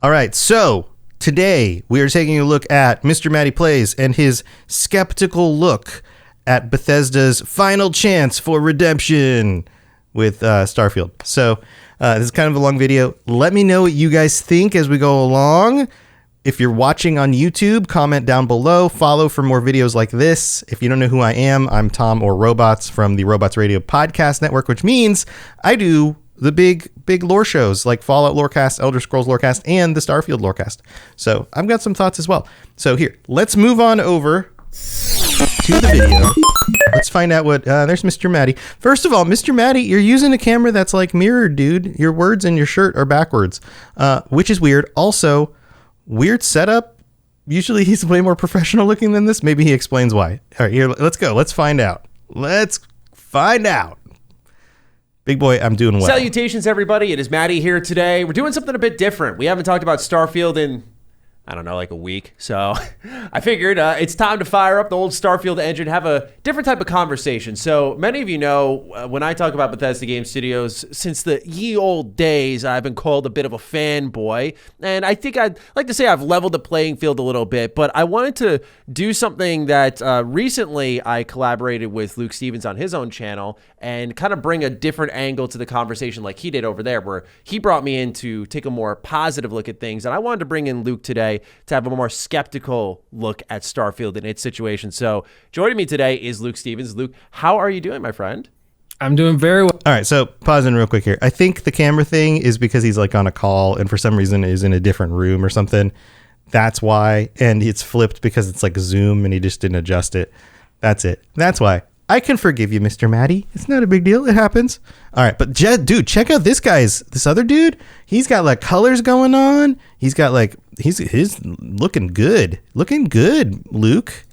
All right, so today we are taking a look at MrMattyPlays and his skeptical look at Bethesda's final chance for redemption with Starfield. So this is kind of a long video. Let me know what you guys think as we go along. If you're watching on YouTube, comment down below. Follow for more videos like this. If you don't know who I am, I'm Tom or Robots from the Robots Radio Podcast Network, which means I do the big lore shows like Fallout Lorecast, Elder Scrolls Lorecast, and the Starfield Lorecast. So I've got some thoughts as well. So here, let's move on over to the video. Let's find out what, there's Mr. Matty. First of all, Mr. Matty, you're using a camera that's like mirrored, dude. Your words in your shirt are backwards, which is weird. Also, weird setup. Usually he's way more professional looking than this. Maybe he explains why. All right, here, let's go. Let's find out. Let's find out. Big boy, I'm doing well. Salutations, everybody. It is Matty here today. We're doing something a bit different. We haven't talked about Starfield in, I don't know, like a week. So I figured it's time to fire up the old Starfield engine, have a different type of conversation. So many of you know, when I talk about Bethesda Game Studios, since the ye old days, I've been called a bit of a fanboy. And I think I'd like to say I've leveled the playing field a little bit. But I wanted to do something that recently I collaborated with Luke Stevens on his own channel and kind of bring a different angle to the conversation like he did over there, where he brought me in to take a more positive look at things. And I wanted to bring in Luke today to have a more skeptical look at Starfield and its situation. So joining me today is Luke Stevens. Luke, how are you doing, my friend? I'm doing very well. All right, so pausing real quick here. I think the camera thing is because he's like on a call and for some reason is in a different room or something. That's why. And it's flipped because it's like Zoom and he just didn't adjust it. That's it. That's why. I can forgive you, Mr. Matty. It's not a big deal. It happens. All right, but dude, check out this other dude. He's got like colors going on. He's got like, he's looking good. Looking good, Luke.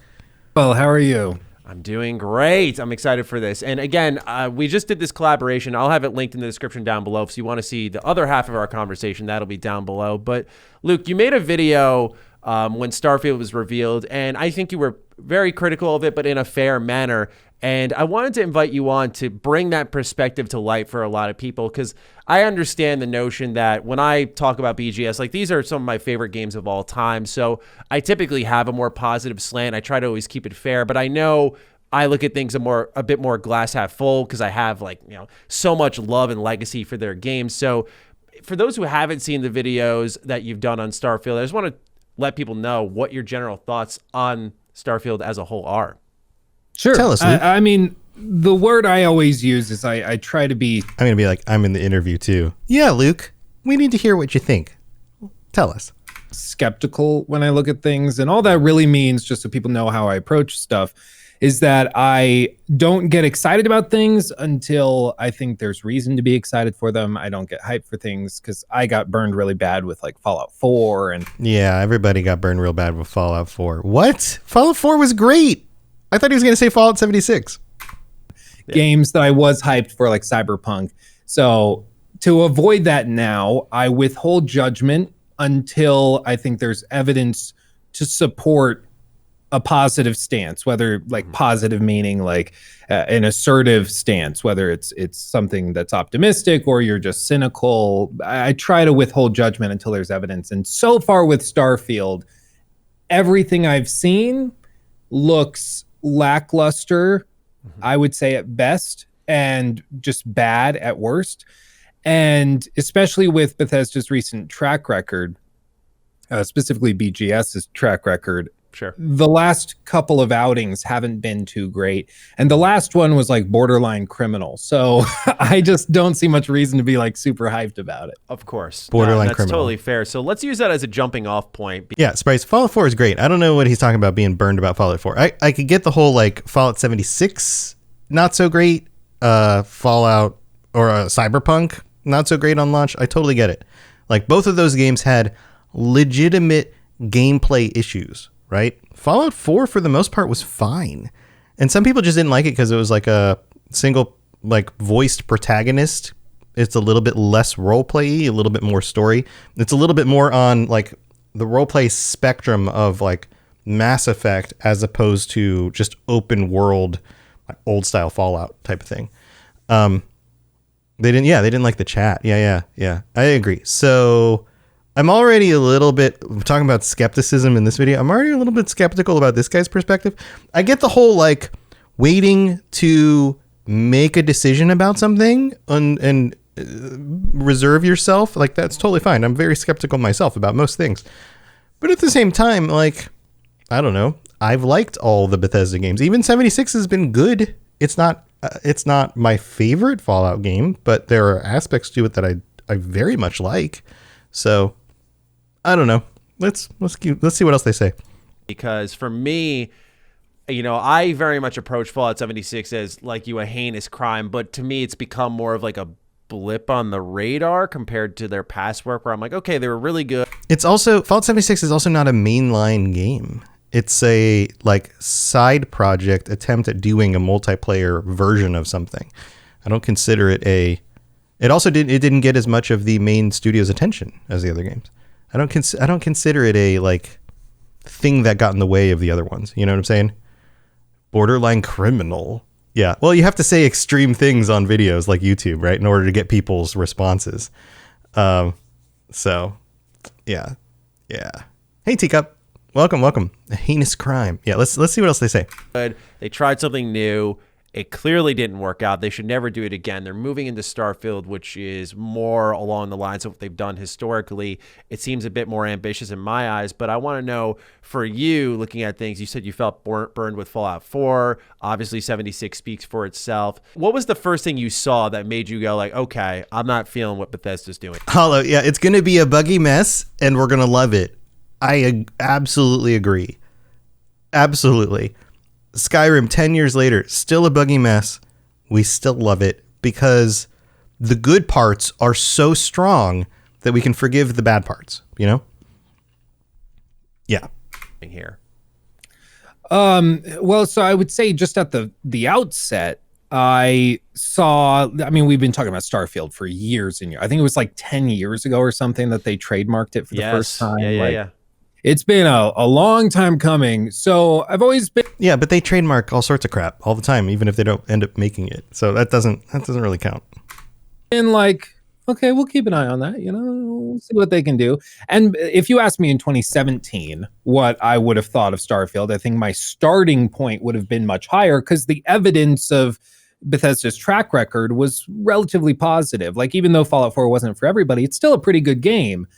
Well, how are you? I'm doing great. I'm excited for this. And again, we just did this collaboration. I'll have it linked in the description down below. If you want to see the other half of our conversation, that'll be down below. But Luke, you made a video when Starfield was revealed, and I think you were very critical of it, but in a fair manner. And I wanted to invite you on to bring that perspective to light for a lot of people, because I understand the notion that when I talk about BGS, like these are some of my favorite games of all time. So I typically have a more positive slant. I try to always keep it fair, but I know I look at things a bit more glass half full because I have so much love and legacy for their games. So for those who haven't seen the videos that you've done on Starfield, I just want to let people know what your general thoughts on Starfield as a whole are. Sure. Tell us, Luke. I mean, the word I always use is I try to be... I'm going to be like, I'm in the interview too. Yeah, Luke, we need to hear what you think. Tell us. skeptical when I look at things. And all that really means, just so people know how I approach stuff, is that I don't get excited about things until I think there's reason to be excited for them. I don't get hyped for things because I got burned really bad with like Fallout 4. And yeah, everybody got burned real bad with Fallout 4. What? Fallout 4 was great. I thought he was going to say Fallout 76. Games that I was hyped for, like Cyberpunk. So to avoid that now, I withhold judgment until I think there's evidence to support a positive stance, whether like positive meaning like an assertive stance, whether it's something that's optimistic or you're just cynical. I try to withhold judgment until there's evidence. And so far with Starfield, everything I've seen looks lackluster, I would say at best, and just bad at worst. And especially with Bethesda's recent track record, specifically BGS's track record, sure, the last couple of outings haven't been too great. And the last one was like borderline criminal. So I just don't see much reason to be like super hyped about it. Of course. Borderline that's criminal. Totally fair. So let's use that as a jumping off point. Yeah, Spice, Fallout 4 is great. I don't know what he's talking about being burned about Fallout 4. I could get the whole like Fallout 76 not so great, Fallout or Cyberpunk not so great on launch. I totally get it. Like both of those games had legitimate gameplay issues, right? Fallout 4 for the most part was fine. And some people just didn't like it because it was like a single like voiced protagonist. It's a little bit less roleplay, a little bit more story. It's a little bit more on like the roleplay spectrum of like Mass Effect as opposed to just open world, like old style Fallout type of thing. They didn't like the chat. Yeah. I agree. So I'm already a little bit talking about skepticism in this video. I'm already a little bit skeptical about this guy's perspective. I get the whole like waiting to make a decision about something and reserve yourself. Like that's totally fine. I'm very skeptical myself about most things. But at the same time, like, I don't know. I've liked all the Bethesda games. Even 76 has been good. It's not my favorite Fallout game, but there are aspects to it that I very much like. So I don't know. Let's see what else they say. Because for me, you know, I very much approach Fallout 76 as like a heinous crime, but to me, it's become more of like a blip on the radar compared to their past work where I'm like, okay, they were really good. It's also, Fallout 76 is also not a mainline game. It's a like side project attempt at doing a multiplayer version of something. I don't consider it it didn't get as much of the main studio's attention as the other games. I don't consider it a like thing that got in the way of the other ones. You know what I'm saying? Borderline criminal. Yeah. Well, you have to say extreme things on videos like YouTube, right? In order to get people's responses. So yeah. Hey, Teacup. Welcome. A heinous crime. Yeah, let's see what else they say. They tried something new. It clearly didn't work out. They should never do it again. They're moving into Starfield, which is more along the lines of what they've done historically. It seems a bit more ambitious in my eyes, but I want to know, for you, looking at things, you said you felt burned with Fallout 4. Obviously, 76 speaks for itself. What was the first thing you saw that made you go like, okay, I'm not feeling what Bethesda's doing? Hollow, yeah, it's going to be a buggy mess, and we're going to love it. I absolutely agree. Absolutely. Skyrim 10 years later, still a buggy mess. We still love it because the good parts are so strong that we can forgive the bad parts, you know? Yeah. Here. Well, so I would say just at the outset, we've been talking about Starfield for years and years. I think it was like 10 years ago or something that they trademarked it for the first time. Yeah. It's been a long time coming. So I've always been... Yeah, but they trademark all sorts of crap all the time, even if they don't end up making it. So that doesn't really count. And like, okay, we'll keep an eye on that. You know, we'll see what they can do. And if you asked me in 2017 what I would have thought of Starfield, I think my starting point would have been much higher because the evidence of Bethesda's track record was relatively positive. Like, even though Fallout 4 wasn't for everybody, it's still a pretty good game.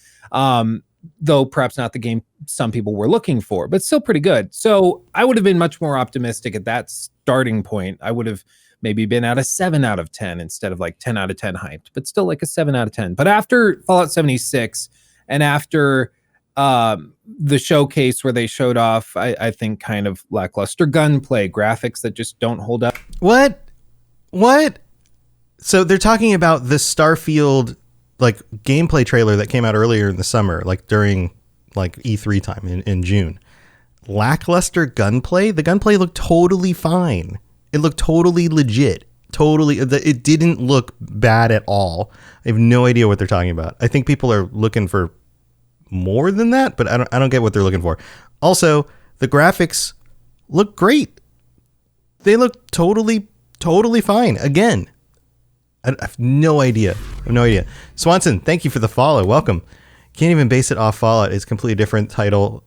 Though perhaps not the game some people were looking for, but still pretty good. So I would have been much more optimistic at that starting point. I would have maybe been at a 7 out of 10 instead of like 10 out of 10 hyped, but still like a 7 out of 10. But after Fallout 76 and after the showcase where they showed off, I think kind of lackluster gunplay, graphics that just don't hold up. What? So they're talking about the Starfield like gameplay trailer that came out earlier in the summer, like during like E3 time in June. Lackluster gunplay? The gunplay looked totally fine. It looked totally legit. It didn't look bad at all. I have no idea what they're talking about. I think people are looking for more than that, but I don't get what they're looking for. Also, the graphics look great. They look totally fine. Again, I have no idea. Swanson, thank you for the follow. Welcome. Can't even base it off Fallout. It's completely different title,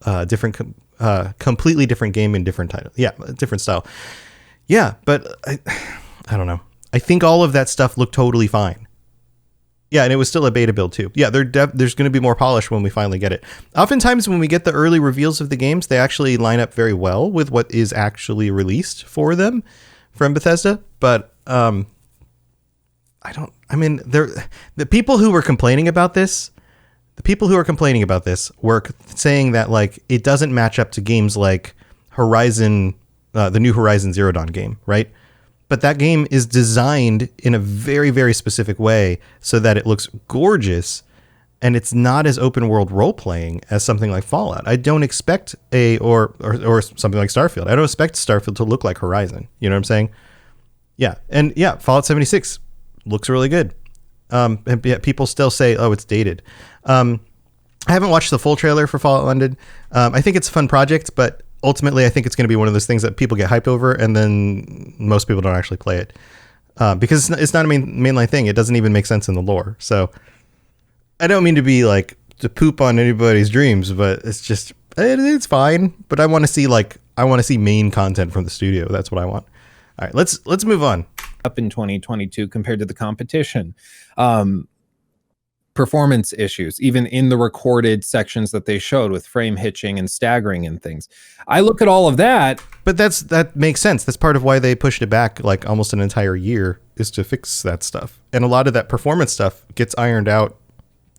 completely different game and different title. Yeah, different style. Yeah, but I don't know. I think all of that stuff looked totally fine. Yeah, and it was still a beta build too. Yeah, there's going to be more polish when we finally get it. Oftentimes when we get the early reveals of the games, they actually line up very well with what is actually released for them from Bethesda. But the people who were complaining about this, were saying that like it doesn't match up to games like Horizon, the new Horizon Zero Dawn game, right? But that game is designed in a very, very specific way so that it looks gorgeous, and it's not as open world role playing as something like Fallout. I don't expect or something like Starfield. I don't expect Starfield to look like Horizon. You know what I'm saying? Yeah, and yeah, Fallout 76 looks really good. And yet people still say, oh, it's dated. I haven't watched the full trailer for Fallout London. I think it's a fun project, but ultimately I think it's going to be one of those things that people get hyped over and then most people don't actually play it. because it's not a mainline thing. It doesn't even make sense in the lore. So I don't mean to be like to poop on anybody's dreams, but it's just it's fine. But I want to see main content from the studio. That's what I want. All right, let's move on. Up in 2022 compared to the competition. Performance issues, even in the recorded sections that they showed with frame hitching and staggering and things. I look at all of that. But that makes sense. That's part of why they pushed it back like almost an entire year, is to fix that stuff. And a lot of that performance stuff gets ironed out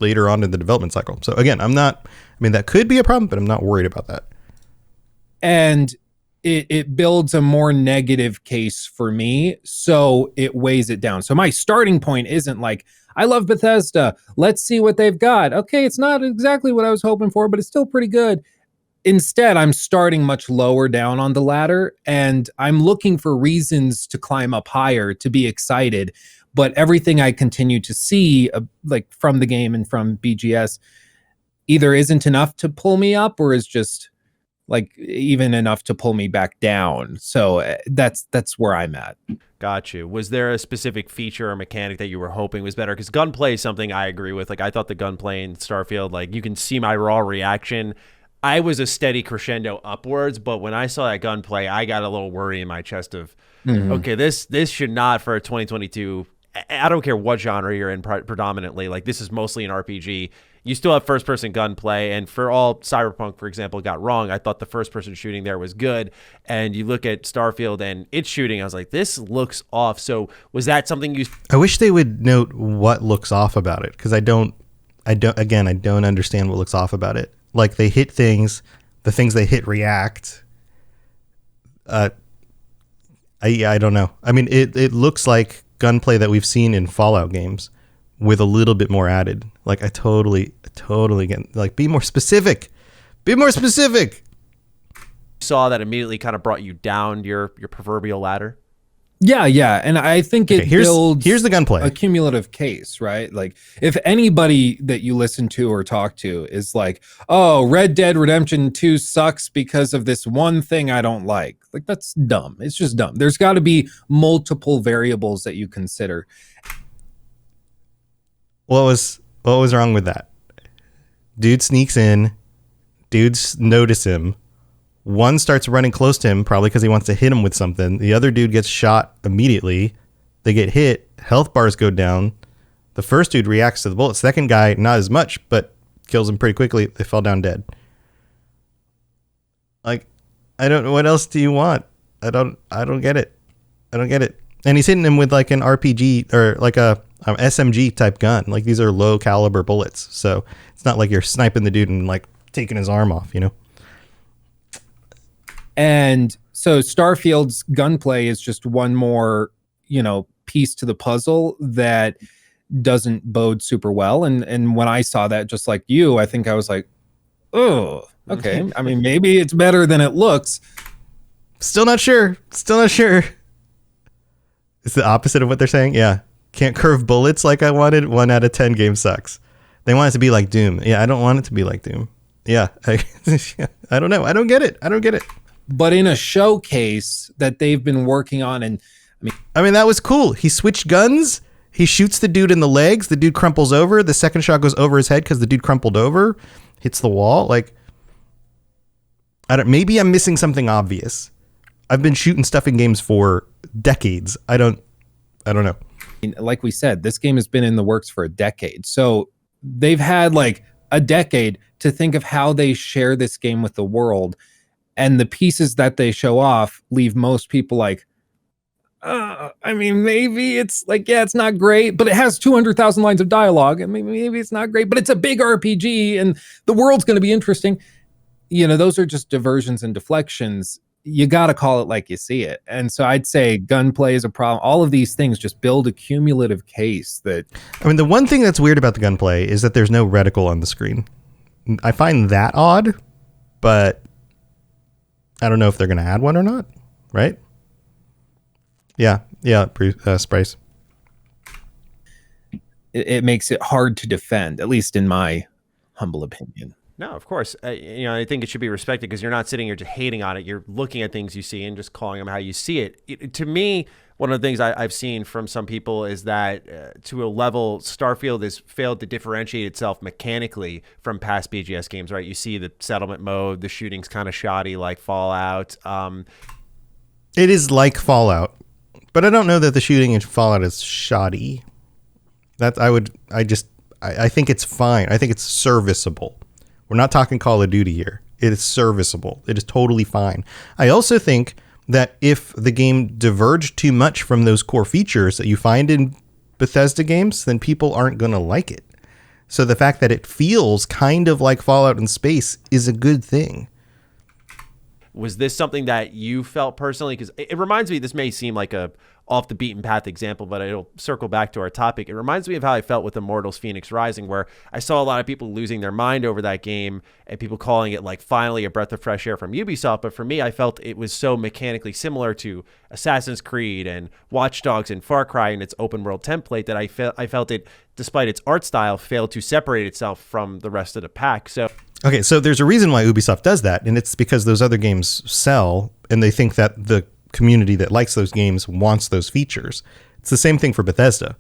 later on in the development cycle. So again, that could be a problem, but I'm not worried about that. And it builds a more negative case for me, so it weighs it down. So my starting point isn't like, I love Bethesda, let's see what they've got. Okay, it's not exactly what I was hoping for, but it's still pretty good. Instead, I'm starting much lower down on the ladder, and I'm looking for reasons to climb up higher, to be excited. But everything I continue to see, like from the game and from BGS, either isn't enough to pull me up, or is just like even enough to pull me back down. So that's where I'm at. Got you. Was there a specific feature or mechanic that you were hoping was better? Because gunplay is something I agree with. Like, I thought the gunplay in Starfield, like, you can see my raw reaction. I was a steady crescendo upwards, but when I saw that gunplay, I got a little worry in my chest of, okay, this should not, for a 2022, I don't care what genre you're in predominantly, like, this is mostly an RPG. You still have first-person gunplay, and for all Cyberpunk, for example, got wrong, I thought the first-person shooting there was good, and you look at Starfield and its shooting, I was like, this looks off. So was that something you... I wish they would note what looks off about it, because I don't understand what looks off about it. Like, they hit things, the things they hit react. I don't know. I mean, it looks like gunplay that we've seen in Fallout games, with a little bit more added. Like, I totally get, like, be more specific. Be more specific. Saw that immediately kind of brought you down your proverbial ladder. Yeah. And I think here's the gunplay. A cumulative case, right? Like, if anybody that you listen to or talk to is like, oh, Red Dead Redemption 2 sucks because of this one thing I don't like that's dumb. It's just dumb. There's got to be multiple variables that you consider. What was wrong with that? Dude sneaks in. Dudes notice him. One starts running close to him, probably because he wants to hit him with something. The other dude gets shot immediately. They get hit. Health bars go down. The first dude reacts to the bullet. Second guy, not as much, but kills him pretty quickly. They fell down dead. Like, I don't know. What else do you want? I don't get it. I don't get it. And he's hitting him with like an RPG or like a SMG type gun. Like, these are low caliber bullets. So it's not like you're sniping the dude and like taking his arm off, you know? And so Starfield's gunplay is just one more, piece to the puzzle that doesn't bode super well. And when I saw that, just like you, I think I was like, oh, okay. I mean, maybe it's better than it looks. Still not sure. It's the opposite of what they're saying. Yeah. Can't curve bullets like I wanted. 1 out of 10 game sucks. They want it to be like Doom. Yeah, I don't want it to be like Doom. Yeah. I don't know. I don't get it. But in a showcase that they've been working on, and I mean, that was cool. He switched guns. He shoots the dude in the legs. The dude crumples over. The second shot goes over his head because the dude crumpled over, hits the wall. Like, maybe I'm missing something obvious. I've been shooting stuff in games for decades. I don't know. Like we said, this game has been in the works for a decade. So they've had like a decade to think of how they share this game with the world. And the pieces that they show off leave most people like, I mean, maybe it's like, yeah, it's not great, but it has 200,000 lines of dialogue. I mean, maybe it's not great, but it's a big RPG and the world's going to be interesting. Those are just diversions and deflections. You got to call it like you see it. And so I'd say gunplay is a problem. All of these things just build a cumulative case that... I mean, the one thing that's weird about the gunplay is that there's no reticle on the screen. I find that odd, but I don't know if they're going to add one or not, right? Yeah, Sprice. It makes it hard to defend, at least in my humble opinion. No, of course. I think it should be respected because you're not sitting here just hating on it. You're looking at things you see and just calling them how you see it. To me, one of the things I've seen from some people is that to a level, Starfield has failed to differentiate itself mechanically from past BGS games, right? You see the settlement mode, the shooting's kind of shoddy like Fallout. It is like Fallout, but I don't know that the shooting in Fallout is shoddy. I think it's fine. I think it's serviceable. We're not talking Call of Duty here. It is serviceable. It is totally fine. I also think that if the game diverged too much from those core features that you find in Bethesda games, then people aren't going to like it. So the fact that it feels kind of like Fallout in space is a good thing. Was this something that you felt personally? Because it reminds me, this may seem like a off the beaten path example, but it'll circle back to our topic. It reminds me of how I felt with Immortals Phoenix Rising, where I saw a lot of people losing their mind over that game and people calling it like finally a breath of fresh air from Ubisoft. But for me, I felt it was so mechanically similar to Assassin's Creed and Watch Dogs and Far Cry and its open world template that I felt it, despite its art style, failed to separate itself from the rest of the pack. Okay, so there's a reason why Ubisoft does that, and it's because those other games sell, and they think that the community that likes those games wants those features. It's the same thing for Bethesda.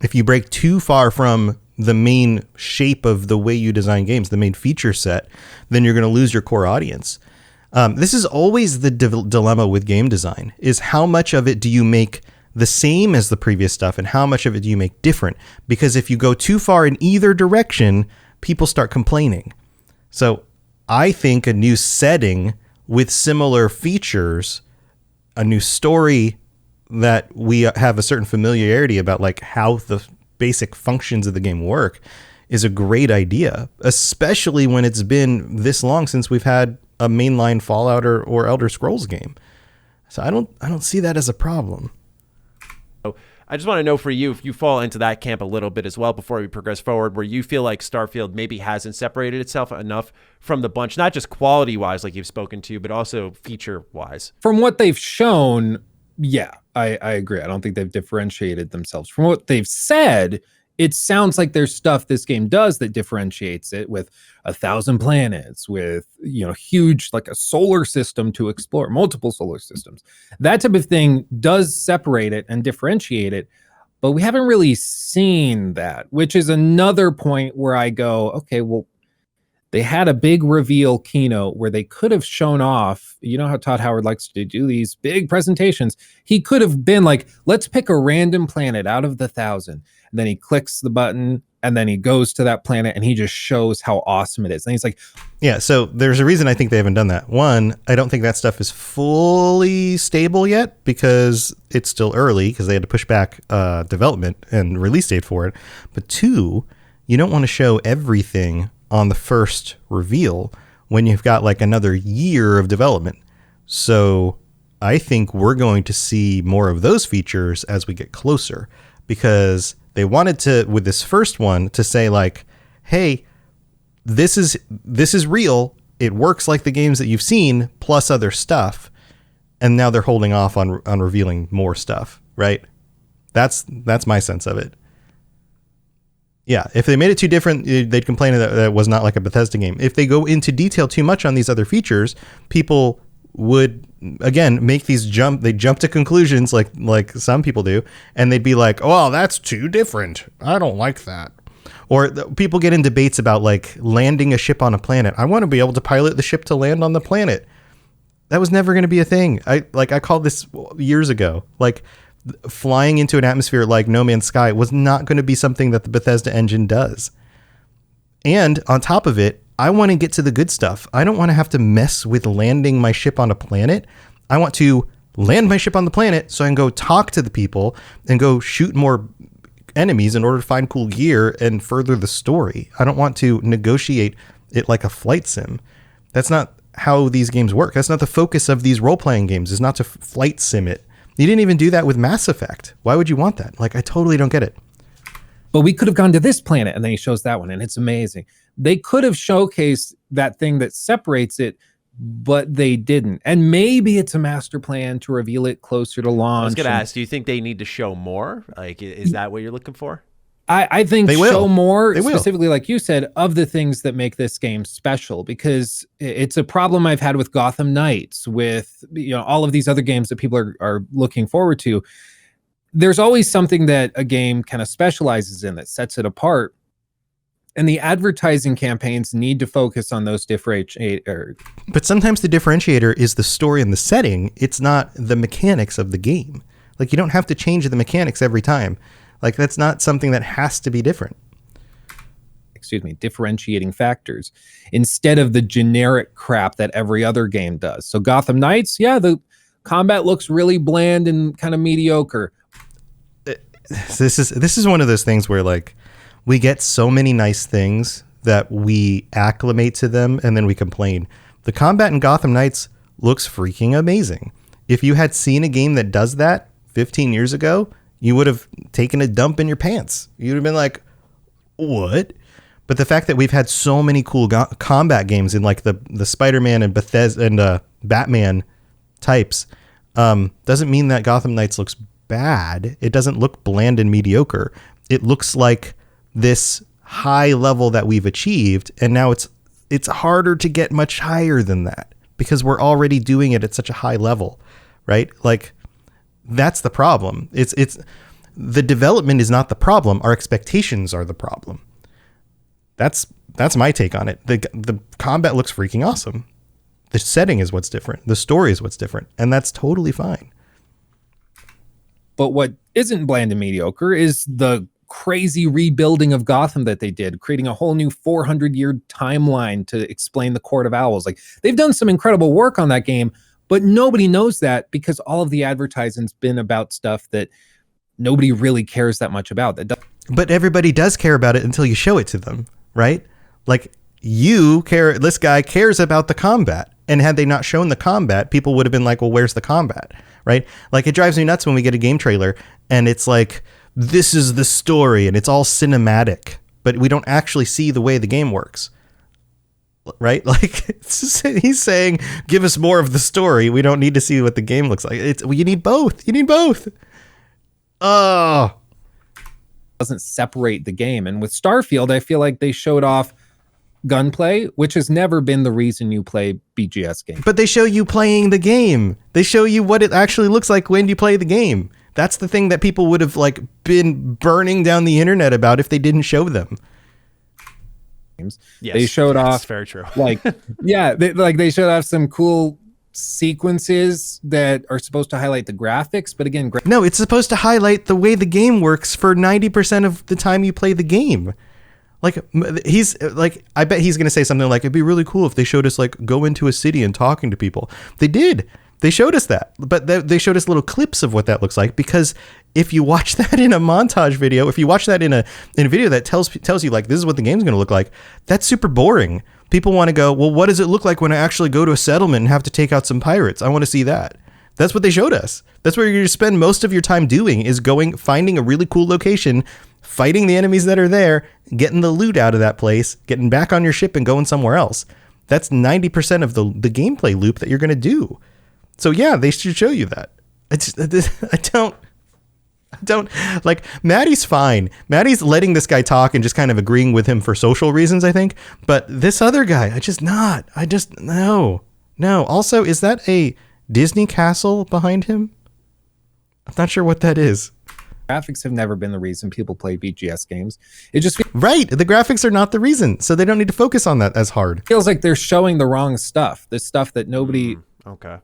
If you break too far from the main shape of the way you design games, the main feature set, then you're going to lose your core audience. This is always the dilemma with game design, is how much of it do you make the same as the previous stuff, and how much of it do you make different? Because if you go too far in either direction, people start complaining. So I think a new setting with similar features, a new story that we have a certain familiarity about, like how the basic functions of the game work, is a great idea, especially when it's been this long since we've had a mainline Fallout or Elder Scrolls game. So I don't see that as a problem. I just want to know for you, if you fall into that camp a little bit as well before we progress forward, where you feel like Starfield maybe hasn't separated itself enough from the bunch, not just quality-wise like you've spoken to, but also feature-wise. From what they've shown, yeah, I agree. I don't think they've differentiated themselves. From what they've said, it sounds like there's stuff this game does that differentiates it, with 1,000 planets, with, huge, like a solar system to explore, multiple solar systems. That type of thing does separate it and differentiate it, but we haven't really seen that, which is another point where I go, okay, well, they had a big reveal keynote where they could have shown off, you know how Todd Howard likes to do these big presentations. He could have been like, let's pick a random planet out of the 1,000. And then he clicks the button and then he goes to that planet and he just shows how awesome it is. And he's like, yeah, so there's a reason I think they haven't done that. One, I don't think that stuff is fully stable yet because it's still early, because they had to push back development and release date for it. But two, you don't want to show everything on the first reveal when you've got like another year of development. So I think we're going to see more of those features as we get closer, because they wanted to, with this first one, to say like, hey, this is real. It works like the games that you've seen plus other stuff. And now they're holding off on revealing more stuff, right? That's my sense of it. Yeah, if they made it too different, they'd complain that it was not like a Bethesda game. If they go into detail too much on these other features, people would, again, make these they jump to conclusions like some people do, and they'd be like, oh, that's too different. I don't like that. Or people get in debates about like landing a ship on a planet. I want to be able to pilot the ship to land on the planet. That was never going to be a thing. I called this years ago. Like, flying into an atmosphere like No Man's Sky was not going to be something that the Bethesda engine does. And on top of it, I want to get to the good stuff. I don't want to have to mess with landing my ship on a planet. I want to land my ship on the planet so I can go talk to the people and go shoot more enemies in order to find cool gear and further the story. I don't want to negotiate it like a flight sim. That's not how these games work. That's not the focus of these role-playing games, is not to flight sim it. You didn't even do that with Mass Effect. Why would you want that? Like, I totally don't get it. But we could have gone to this planet, and then he shows that one, and it's amazing. They could have showcased that thing that separates it, but they didn't. And maybe it's a master plan to reveal it closer to launch. I was going to ask, do you think they need to show more? Like, is that what you're looking for? I think They will. show more, They will. specifically, like you said, of the things that make this game special, because it's a problem I've had with Gotham Knights, with all of these other games that people are looking forward to. There's always something that a game kind of specializes in that sets it apart. And the advertising campaigns need to focus on those differentiators. But sometimes the differentiator is the story and the setting. It's not the mechanics of the game. Like, you don't have to change the mechanics every time. Like, that's not something that has to be different. Differentiating factors instead of the generic crap that every other game does. So Gotham Knights, the combat looks really bland and kind of mediocre. This is one of those things where, like, we get so many nice things that we acclimate to them and then we complain. The combat in Gotham Knights looks freaking amazing. If you had seen a game that does that 15 years ago, you would have taken a dump in your pants. You'd have been like, what? But the fact that we've had so many cool combat games in like the Spider-Man and Bethesda and Batman types doesn't mean that Gotham Knights looks bad. It doesn't look bland and mediocre. It looks like this high level that we've achieved, and now it's harder to get much higher than that because we're already doing it at such a high level, right? Like, that's the problem. It's the development is not the problem. Our expectations are the problem. That's my take on it. The combat looks freaking awesome. The setting is what's different. The story is what's different, and that's totally fine. But what isn't bland and mediocre is the crazy rebuilding of Gotham that they did, creating a whole new 400-year timeline to explain the Court of Owls. Like, they've done some incredible work on that game, but nobody knows that because all of the advertising's been about stuff that nobody really cares that much about. But everybody does care about it until you show it to them, right? Like, you care, this guy cares about the combat. And had they not shown the combat, people would have been like, well, where's the combat, right? Like, it drives me nuts when we get a game trailer and it's like, this is the story and it's all cinematic, but we don't actually see the way the game works. Right? Like, he's saying, give us more of the story. We don't need to see what the game looks like. You need both. You need both. Oh, doesn't separate the game. And with Starfield, I feel like they showed off gunplay, which has never been the reason you play BGS games. But they show you playing the game. They show you what it actually looks like when you play the game. That's the thing that people would have like been burning down the internet about if they didn't show them. Yes, they showed off very true. They showed off some cool sequences that are supposed to highlight the graphics, but again, no, it's supposed to highlight the way the game works for 90% of the time you play the game. Like, he's like, I bet he's going to say something like, it'd be really cool if they showed us like go into a city and talking to people. They did. They showed us that, but they showed us little clips of what that looks like, because if you watch that in a montage video, if you watch that in a video that tells you like, this is what the game's going to look like, that's super boring. People want to go, well, what does it look like when I actually go to a settlement and have to take out some pirates? I want to see that. That's what they showed us. That's what you're going to spend most of your time doing, is finding a really cool location, fighting the enemies that are there, getting the loot out of that place, getting back on your ship and going somewhere else. That's 90% of the gameplay loop that you're going to do. So yeah, they should show you that. I don't like, Matty's fine. Matty's letting this guy talk and just kind of agreeing with him for social reasons, I think. But this other guy, no. Also, is that a Disney castle behind him? I'm not sure what that is. Graphics have never been the reason people play BGS games. It just right. The graphics are not the reason, so they don't need to focus on that as hard. Feels like they're showing the wrong stuff. The stuff that nobody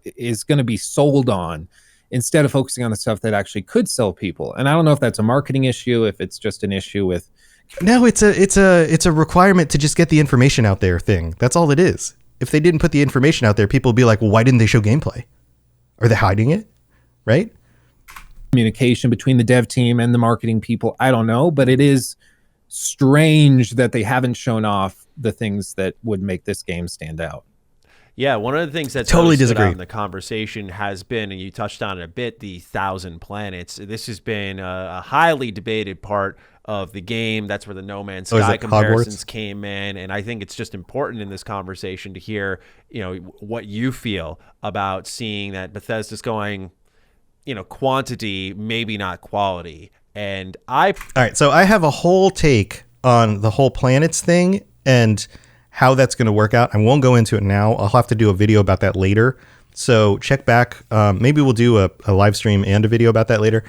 is going to be sold on, instead of focusing on the stuff that actually could sell people. And I don't know if that's a marketing issue, if it's just an issue with. No, it's a requirement to just get the information out there thing. That's all it is. If they didn't put the information out there, people would be like, well, why didn't they show gameplay? Are they hiding it? Right? Communication between the dev team and the marketing people, I don't know, but it is strange that they haven't shown off the things that would make this game stand out. Yeah, one of the things that's totally stood disagree out in the conversation has been, and you touched on it a bit, the 1,000 planets. This has been a highly debated part of the game. That's where the No Man's Sky comparisons came in, and I think it's just important in this conversation to hear, what you feel about seeing that Bethesda's going, quantity, maybe not quality. And All right, so I have a whole take on the whole planets thing and how that's going to work out. I won't go into it now. I'll have to do a video about that later. So check back. Maybe we'll do a live stream and a video about that later.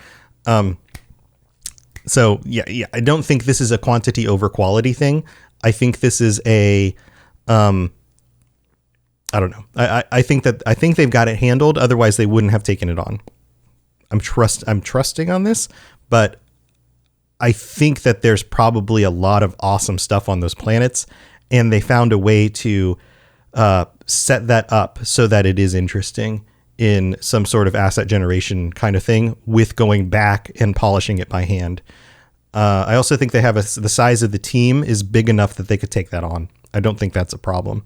So yeah, I don't think this is a quantity over quality thing. I think this is a, I don't know. I think they've got it handled. Otherwise they wouldn't have taken it on. I'm trusting on this, but I think that there's probably a lot of awesome stuff on those planets, and they found a way to set that up so that it is interesting in some sort of asset generation kind of thing with going back and polishing it by hand. I also think they have the size of the team is big enough that they could take that on. I don't think that's a problem.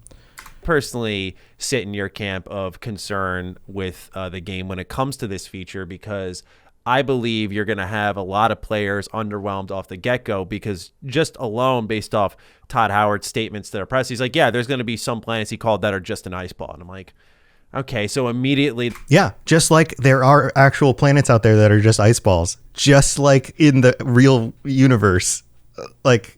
Personally sit in your camp of concern with the game when it comes to this feature, because I believe you're going to have a lot of players underwhelmed off the get-go, because just alone based off Todd Howard's statements to the press, he's like, yeah, there's going to be some planets he called that are just an ice ball. And I'm like, okay, so immediately. Yeah, just like there are actual planets out there that are just ice balls, just like in the real universe. Like,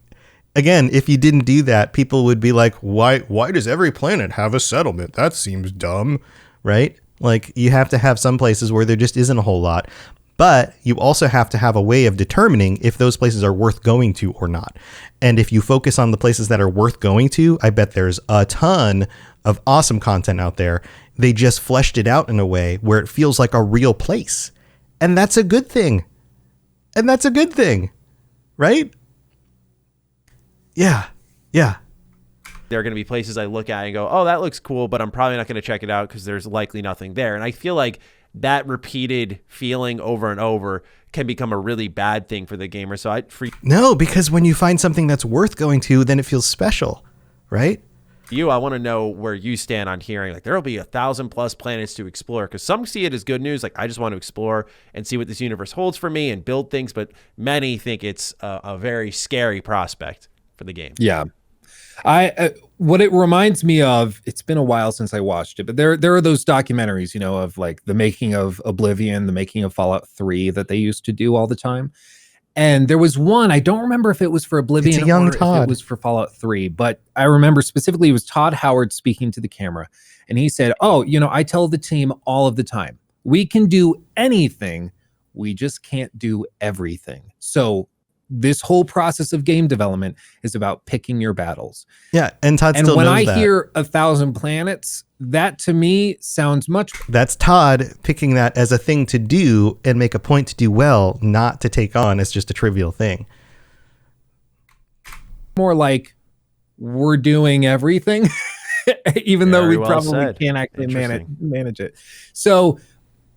again, if you didn't do that, people would be like, why does every planet have a settlement? That seems dumb, right? Like, you have to have some places where there just isn't a whole lot. But you also have to have a way of determining if those places are worth going to or not. And if you focus on the places that are worth going to, I bet there's a ton of awesome content out there. They just fleshed it out in a way where it feels like a real place. And that's a good thing. Right? Yeah. There are going to be places I look at and go, oh, that looks cool, but I'm probably not going to check it out because there's likely nothing there. And I feel like that repeated feeling over and over can become a really bad thing for the gamer. So No, because when you find something that's worth going to, then it feels special, right? I want to know where you stand on hearing like there'll be 1,000+ planets to explore, because some see it as good news. Like, I just want to explore and see what this universe holds for me and build things. But many think it's a very scary prospect for the game. Yeah. What it reminds me of, it's been a while since I watched it, but there are those documentaries, you know, of like the making of Oblivion, the making of Fallout 3 that they used to do all the time. And there was one, I don't remember if it was for Oblivion or if it was for Fallout 3, but I remember specifically it was Todd Howard speaking to the camera. And he said, oh, you know, I tell the team all of the time, we can do anything, we just can't do everything. So this whole process of game development is about picking your battles. Yeah, and Todd still knows that. And when I hear 1,000 planets, that to me sounds much. That's Todd picking that as a thing to do and make a point to do well, not to take on as just a trivial thing. More like we're doing everything, even though we probably can't actually manage it. So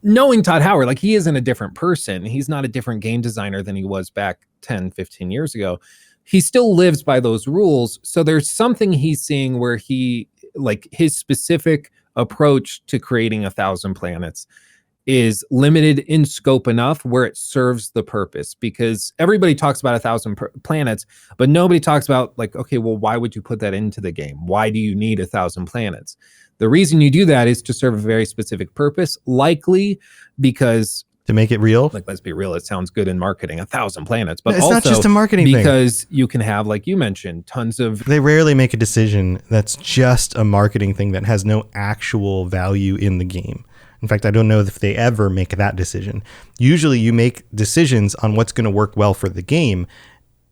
knowing Todd Howard, like, he isn't a different person. He's not a different game designer than he was back 10, 15 years ago. He still lives by those rules. So there's something he's seeing where he, like, his specific approach to creating 1,000 planets is limited in scope enough where it serves the purpose, because everybody talks about 1,000 planets, but nobody talks about, like, okay, well, why would you put that into the game? Why do you need 1,000 planets? The reason you do that is to serve a very specific purpose, likely because to make it real. Like, let's be real, it sounds good in marketing, 1,000 planets, but it's also not just a marketing thing, because you can have, like you mentioned, tons of. They rarely make a decision that's just a marketing thing that has no actual value in the game. In fact, I don't know if they ever make that decision. Usually you make decisions on what's going to work well for the game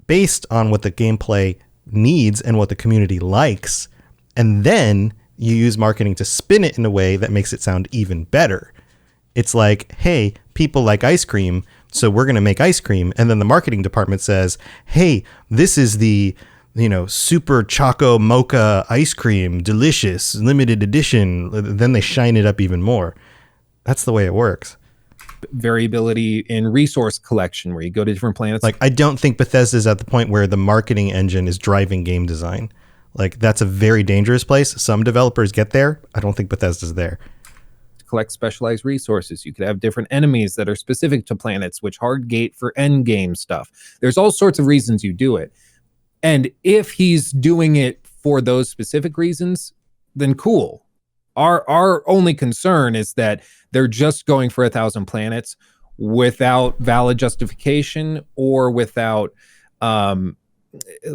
based on what the gameplay needs and what the community likes. And then you use marketing to spin it in a way that makes it sound even better. It's like, hey, people like ice cream, so we're going to make ice cream. And then the marketing department says, hey, this is the, you know, super choco mocha ice cream, delicious, limited edition. Then they shine it up even more. That's the way it works. Variability in resource collection where you go to different planets. Like, I don't think Bethesda's at the point where the marketing engine is driving game design. Like, that's a very dangerous place. Some developers get there. I don't think Bethesda's there. Collect specialized resources. You could have different enemies that are specific to planets, which hard gate for end game stuff. There's all sorts of reasons you do it. And if he's doing it for those specific reasons, then cool. Our only concern is that they're just going for 1,000 planets without valid justification or without,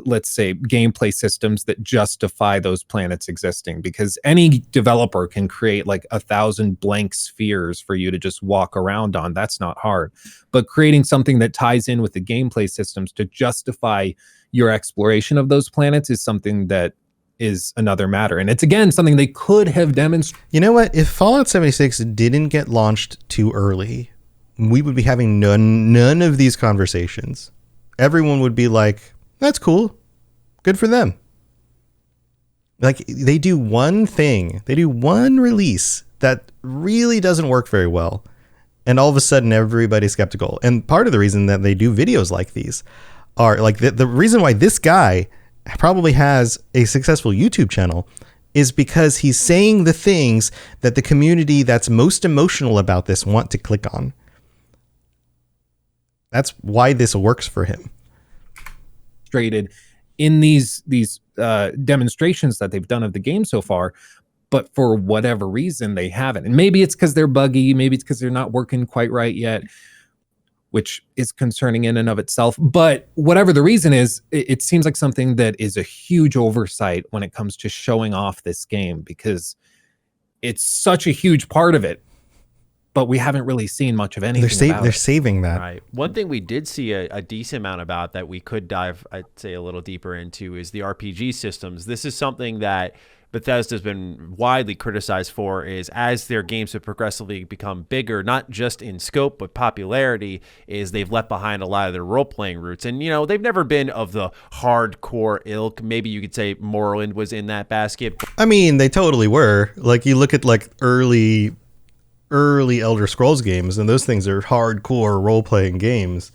let's say, gameplay systems that justify those planets existing, because any developer can create like 1,000 blank spheres for you to just walk around on. That's not hard. But creating something that ties in with the gameplay systems to justify your exploration of those planets is something that is another matter. And it's, again, something they could have demonstrated. You know what? If Fallout 76 didn't get launched too early, we would be having none of these conversations. Everyone would be like, that's cool. Good for them. Like, they do one thing. They do one release that really doesn't work very well. And all of a sudden, everybody's skeptical. And part of the reason that they do videos like these are, like, the reason why this guy probably has a successful YouTube channel is because he's saying the things that the community that's most emotional about this want to click on. That's why this works for him. In these demonstrations that they've done of the game so far, but for whatever reason they haven't. And maybe it's because they're buggy, maybe it's because they're not working quite right yet, which is concerning in and of itself. But whatever the reason is, it seems like something that is a huge oversight when it comes to showing off this game, because it's such a huge part of it. But we haven't really seen much of anything about they're saving that. Right. One thing we did see a decent amount about that we could dive, I'd say, a little deeper into is the RPG systems. This is something that Bethesda's been widely criticized for, is as their games have progressively become bigger, not just in scope, but popularity, is they've left behind a lot of their role-playing roots. And, you know, they've never been of the hardcore ilk. Maybe you could say Morrowind was in that basket. I mean, they totally were. Like, you look at, like, early Elder Scrolls games, and those things are hardcore role-playing games.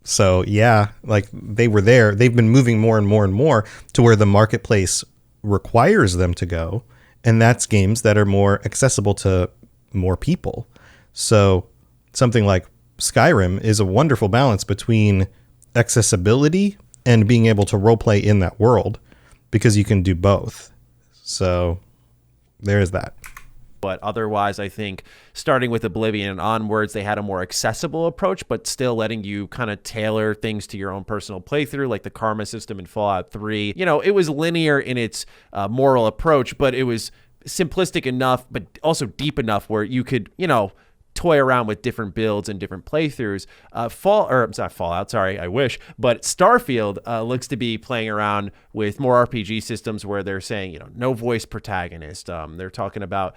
So yeah, like, they were there. They've been moving more and more and more to where the marketplace requires them to go, and that's games that are more accessible to more people. So something like Skyrim is a wonderful balance between accessibility and being able to role-play in that world, because you can do both. So there's that. But otherwise, I think starting with Oblivion and onwards, they had a more accessible approach, but still letting you kind of tailor things to your own personal playthrough, like the karma system in Fallout 3. You know, it was linear in its moral approach, but it was simplistic enough, but also deep enough where you could, you know, toy around with different builds and different playthroughs. Fallout, sorry, I wish. But Starfield looks to be playing around with more RPG systems where they're saying, you know, no voice protagonist. They're talking about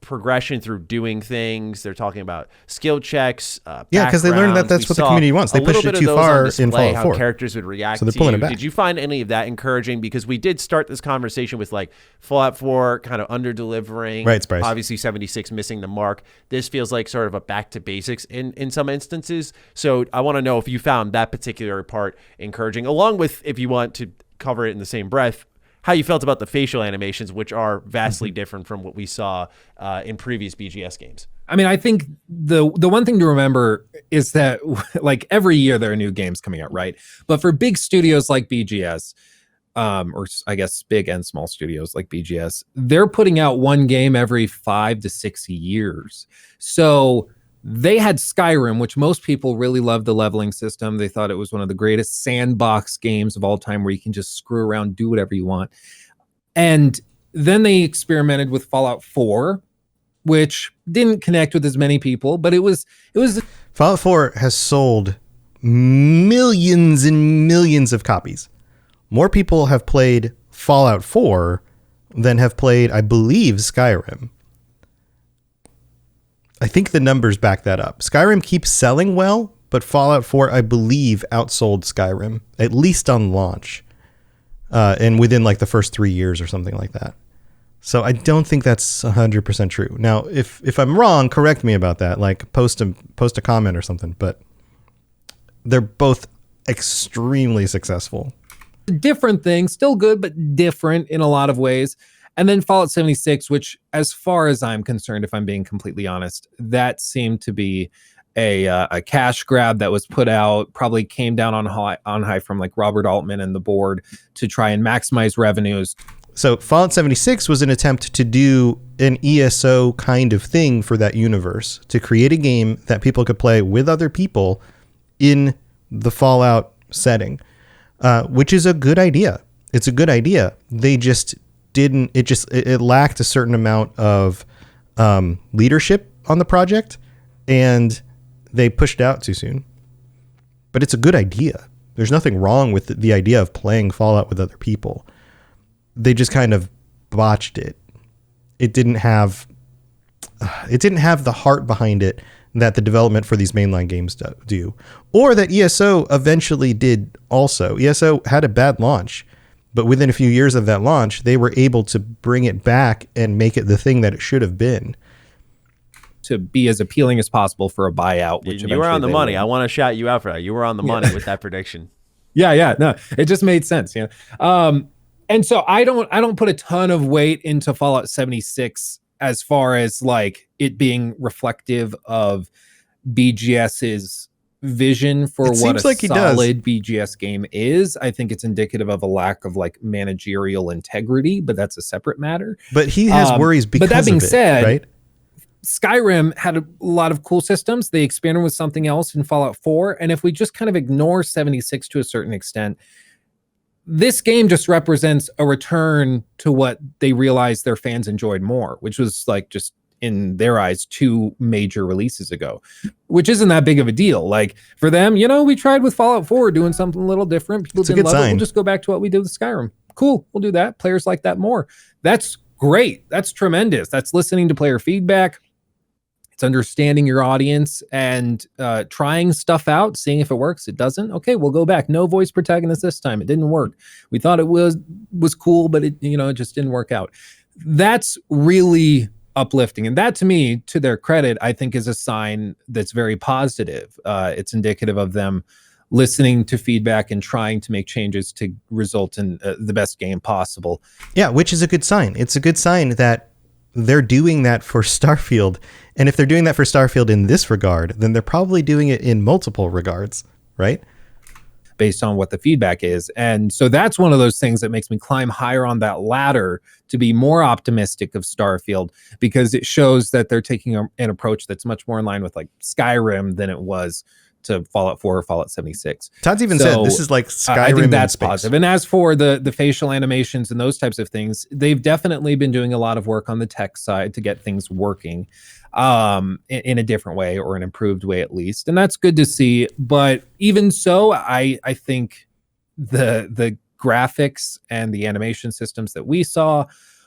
progression through doing things. They're talking about skill checks. Yeah, because they learned that that's what the community wants. They pushed it too far in Fallout 4. How characters would react so they're pulling to it back. Did you find any of that encouraging? Because we did start this conversation with like Fallout 4 kind of under delivering. Right, Bryce. Obviously 76 missing the mark. This feels like sort of a back to basics in some instances. So I want to know if you found that particular part encouraging, along with, if you want to cover it in the same breath, how you felt about the facial animations, which are vastly different from what we saw in previous BGS games. I mean, I think the one thing to remember is that, like, every year there are new games coming out, right? But for big studios like BGS, or I guess big and small studios like BGS, they're putting out one game every 5 to 6 years. So they had Skyrim, which most people really loved the leveling system. They thought it was one of the greatest sandbox games of all time, where you can just screw around, do whatever you want. And then they experimented with Fallout 4, which didn't connect with as many people, but it was Fallout 4 has sold millions and millions of copies. More people have played Fallout 4 than have played, I believe, Skyrim. I think the numbers back that up. Skyrim keeps selling well, but Fallout 4, I believe, outsold Skyrim, at least on launch, and within like the first 3 years or something like that. So I don't think that's 100% true. Now, if I'm wrong, correct me about that. Like, post a comment or something. But they're both extremely successful. Different things, still good, but different in a lot of ways. And then Fallout 76, which, as far as I'm concerned, if I'm being completely honest, that seemed to be a cash grab that was put out, probably came down on high from like Robert Altman and the board to try and maximize revenues. So Fallout 76 was an attempt to do an ESO kind of thing for that universe, to create a game that people could play with other people in the Fallout setting, which is a good idea. It's a good idea. They just didn't, it lacked a certain amount of leadership on the project, and they pushed it out too soon. But it's a good idea. There's nothing wrong with the idea of playing Fallout with other people. They just kind of botched it. It didn't have the heart behind it that the development for these mainline games do, or that ESO eventually did also. ESO had a bad launch, but within a few years of that launch, they were able to bring it back and make it the thing that it should have been. To be as appealing as possible for a buyout. Which you were on the money. I want to shout you out for that. You were on the money with that prediction. Yeah. No, it just made sense. And so I don't put a ton of weight into Fallout 76 as far as like it being reflective of BGS's vision for what a solid BGS game is. I think it's indicative of a lack of like managerial integrity, but that's a separate matter. But he has worries because but that being of it, said, right? Skyrim had a lot of cool systems. They expanded with something else in Fallout 4. And if we just kind of ignore 76 to a certain extent, this game just represents a return to what they realized their fans enjoyed more, which was like just in their eyes 2 major releases ago, which isn't that big of a deal. Like for them, we tried with Fallout 4 doing something a little different. People didn't love it. We'll just go back to what we did with Skyrim. Cool. We'll do that. Players like that more. That's great. That's tremendous. That's listening to player feedback. It's understanding your audience and trying stuff out, seeing if it works. It doesn't. Okay, we'll go back. No voice protagonist this time. It didn't work. We thought it was cool, but it just didn't work out. That's really uplifting, and that to me, to their credit, I think is a sign that's very positive. It's indicative of them listening to feedback and trying to make changes to result in the best game possible. Yeah, which is a good sign. It's a good sign that they're doing that for Starfield. And if they're doing that for Starfield in this regard, then they're probably doing it in multiple regards, right? Based on what the feedback is. And so that's one of those things that makes me climb higher on that ladder to be more optimistic of Starfield, because it shows that they're taking an approach that's much more in line with like Skyrim than it was to Fallout 4 or Fallout 76. Todd's even said this is like Skyrim. I think that's in space. positive. And as for the facial animations and those types of things, they've definitely been doing a lot of work on the tech side to get things working in a different way, or an improved way at least. And that's good to see. But even so, I think the graphics and the animation systems that we saw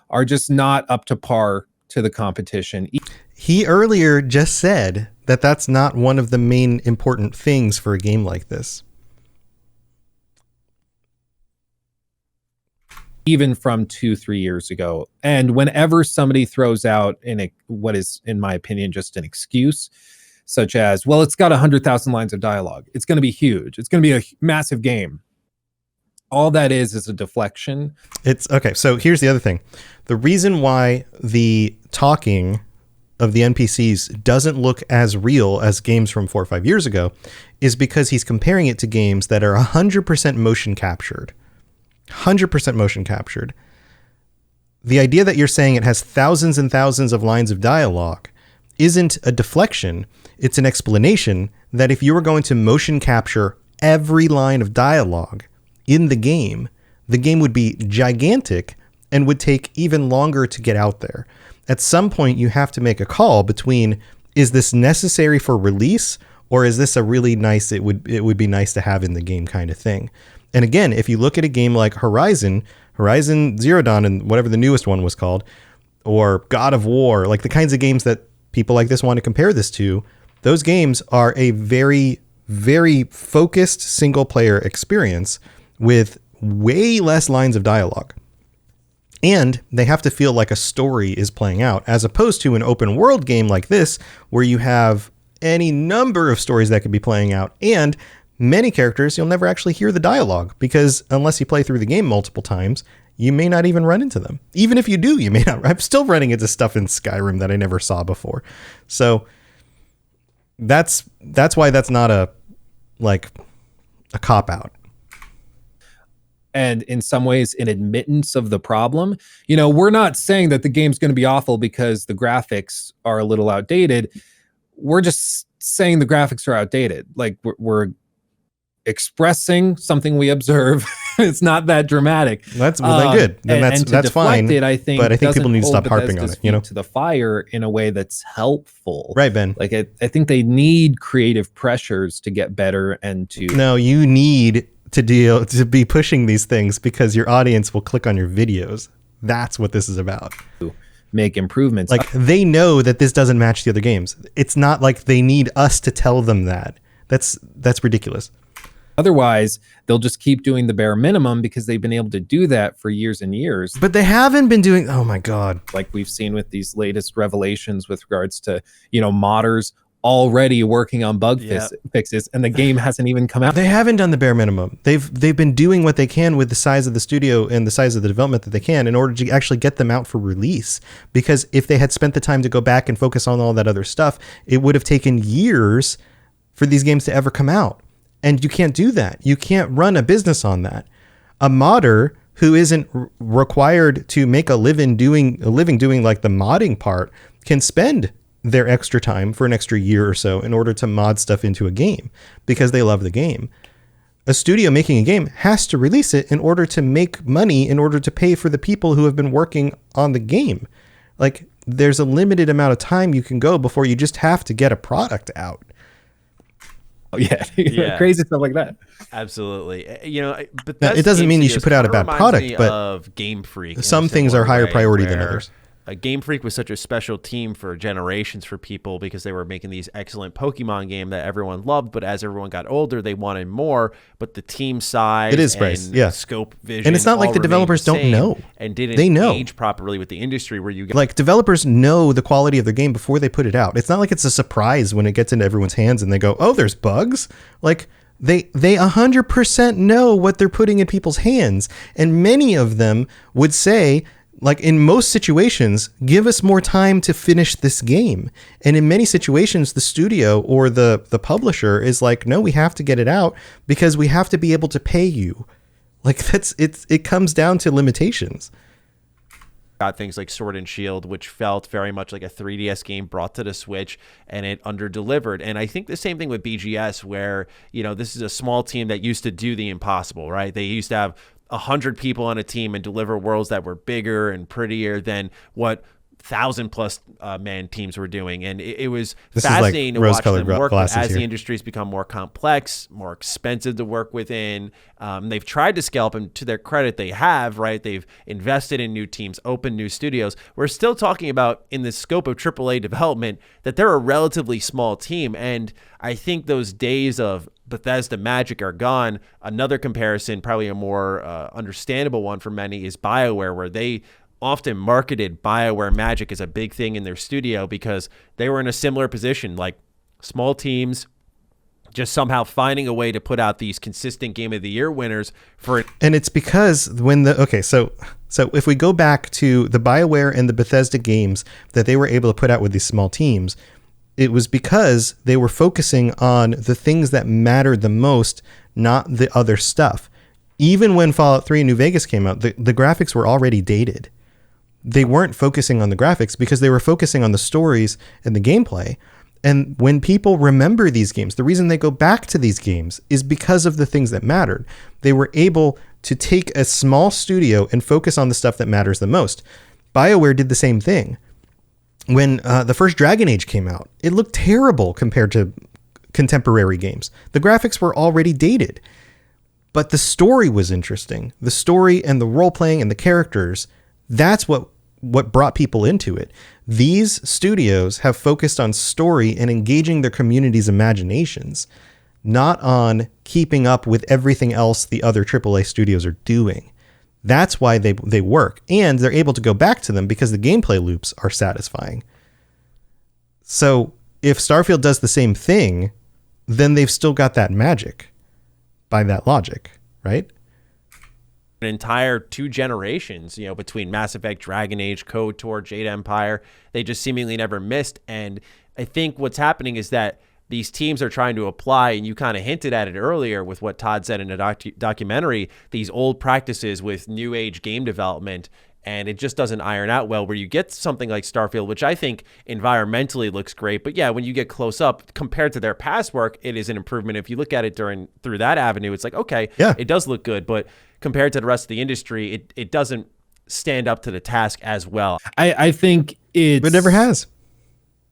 are just not up to par to the competition. He earlier just said that that's not one of the main important things for a game like this. Even from 2-3 years ago. And whenever somebody throws out what is, in my opinion, just an excuse, such as, well, it's got 100,000 lines of dialogue, it's going to be huge, it's going to be a massive game. All that is a deflection. It's okay. So here's the other thing. The reason why the talking of the NPCs doesn't look as real as games from 4 or 5 years ago is because he's comparing it to games that are 100% motion captured. 100% motion captured. The idea that you're saying it has thousands and thousands of lines of dialogue isn't a deflection. It's an explanation that if you were going to motion capture every line of dialogue in the game would be gigantic and would take even longer to get out there. At some point, you have to make a call between, is this necessary for release, or is this a really nice, it would be nice to have in the game kind of thing? And again, if you look at a game like Horizon Zero Dawn, and whatever the newest one was called, or God of War, like the kinds of games that people like this want to compare this to, those games are a very, very focused single player experience with way less lines of dialogue. And they have to feel like a story is playing out, as opposed to an open world game like this, where you have any number of stories that could be playing out, and many characters you'll never actually hear the dialogue, because unless you play through the game multiple times, you may not even run into them. Even if you do, you may not. I'm still running into stuff in Skyrim that I never saw before. So that's why that's not a cop out. and in some ways an admittance of the problem. You know, we're not saying that the game's going to be awful because the graphics are a little outdated. We're just saying the graphics are outdated. Like we're expressing something we observe. It's not that dramatic. That's good. Then that's fine. I think, but I think people need to stop harping on it. You know, to the fire in a way that's helpful. Right, Ben. Like I think they need creative pressures to get better and to. No, you need to be pushing these things because your audience will click on your videos. That's what this is about. Make improvements. Like they know that this doesn't match the other games. It's not like they need us to tell them that. That's ridiculous. Otherwise, they'll just keep doing the bare minimum because they've been able to do that for years and years. But they haven't been doing, oh my God. Like we've seen with these latest revelations with regards to, you know, modders already working on bug fixes, and the game hasn't even come out. They haven't done the bare minimum. They've been doing what they can with the size of the studio and the size of the development that they can in order to actually get them out for release. Because if they had spent the time to go back and focus on all that other stuff, it would have taken years for these games to ever come out. And you can't do that. You can't run a business on that. A modder who isn't required to make a living doing like the modding part can spend their extra time for an extra year or so in order to mod stuff into a game because they love the game. A studio making a game has to release it in order to make money, in order to pay for the people who have been working on the game. Like there's a limited amount of time you can go before you just have to get a product out. Oh, yeah. Crazy stuff like that. Absolutely. You know, but it doesn't mean you should put out a bad product, but of Game Freak, some things are higher priority than others. Game Freak was such a special team for generations for people because they were making these excellent Pokemon game that everyone loved, but as everyone got older, they wanted more. But the team size, scope, vision, and it's not like the developers don't know, and didn't age properly with the industry. Where you like developers know the quality of their game before they put it out. It's not like it's a surprise when it gets into everyone's hands and they go, "Oh, there's bugs." Like they 100% know what they're putting in people's hands, and many of them would say, like in most situations, give us more time to finish this game. And in many situations, the studio or the publisher is like, no, we have to get it out because we have to be able to pay you. Like it comes down to limitations. Got things like Sword and Shield, which felt very much like a 3DS game brought to the Switch, and it under-delivered. And I think the same thing with BGS, where, you know, this is a small team that used to do the impossible, right? They used to have 100 people on a team and deliver worlds that were bigger and prettier than what 1,000+ man teams were doing. And it was fascinating to watch them work as the industry's become more complex, more expensive to work within. They've tried to scale up, and to their credit, they have, right? They've invested in new teams, opened new studios. We're still talking about, in the scope of AAA development, that they're a relatively small team. And I think those days of Bethesda magic are gone. Another comparison, probably a more understandable one for many, is BioWare, where they often marketed BioWare magic as a big thing in their studio because they were in a similar position, like small teams just somehow finding a way to put out these consistent Game of the Year winners for it. And it's because so if we go back to the BioWare and the Bethesda games that they were able to put out with these small teams, it was because they were focusing on the things that mattered the most, not the other stuff. Even when Fallout 3 New Vegas came out, the graphics were already dated. They weren't focusing on the graphics because they were focusing on the stories and the gameplay. And when people remember these games, the reason they go back to these games is because of the things that mattered. They were able to take a small studio and focus on the stuff that matters the most. BioWare did the same thing. When the first Dragon Age came out, it looked terrible compared to contemporary games. The graphics were already dated, but the story was interesting. The story and the role-playing and the characters, that's what brought people into it. These studios have focused on story and engaging their community's imaginations, not on keeping up with everything else the other AAA studios are doing. That's why they work, and they're able to go back to them because the gameplay loops are satisfying. So if Starfield does the same thing, then they've still got that magic by that logic, right? An entire 2 generations, you know, between Mass Effect, Dragon Age, KOTOR, Jade Empire, they just seemingly never missed. And I think what's happening is that these teams are trying to apply, and you kind of hinted at it earlier with what Todd said in a documentary, these old practices with new age game development, and it just doesn't iron out well, where you get something like Starfield, which I think environmentally looks great. But yeah, when you get close up compared to their past work, it is an improvement. If you look at it through that avenue, it's like, okay, yeah, it does look good. But compared to the rest of the industry, it doesn't stand up to the task as well. I think it never has.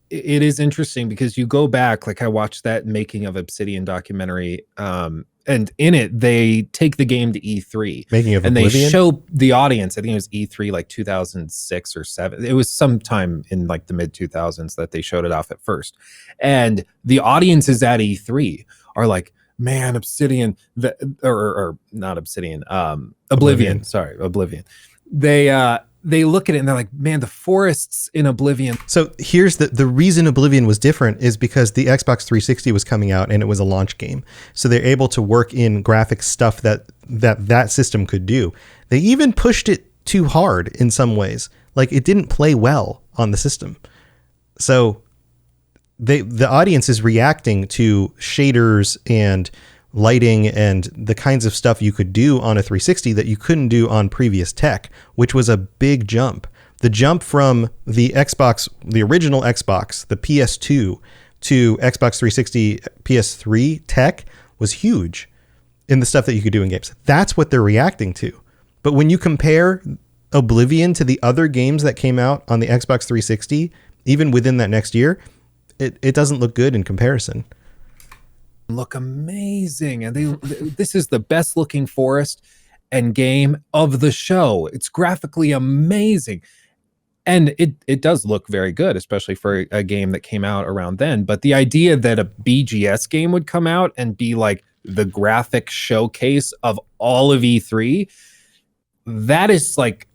It is interesting because you go back, like I watched that Making of Obsidian documentary, and in it they take the game to E3, Making of and Oblivion? they show the audience. I think it was E3 like 2006 or 7. It was sometime in like the mid 2000s that they showed it off at first, and the audiences at E3 are like, man, Obsidian, or not Obsidian, Oblivion. Sorry, Oblivion. They look at it and they're like, man, the forests in Oblivion. So here's the reason Oblivion was different is because the Xbox 360 was coming out and it was a launch game. So they're able to work in graphic stuff that system could do. They even pushed it too hard in some ways. Like, it didn't play well on the system. So the audience is reacting to shaders and lighting and the kinds of stuff you could do on a 360 that you couldn't do on previous tech, which was a big jump. The jump from the Xbox, the original Xbox, the PS2 to Xbox 360, PS3 tech was huge in the stuff that you could do in games. That's what they're reacting to. But when you compare Oblivion to the other games that came out on the Xbox 360, even within that next year, it doesn't look good in comparison. Look amazing, and this is the best looking forest and game of the show. It's graphically amazing, and it does look very good, especially for a game that came out around then. But the idea that a BGS game would come out and be like the graphic showcase of all of E3, that is like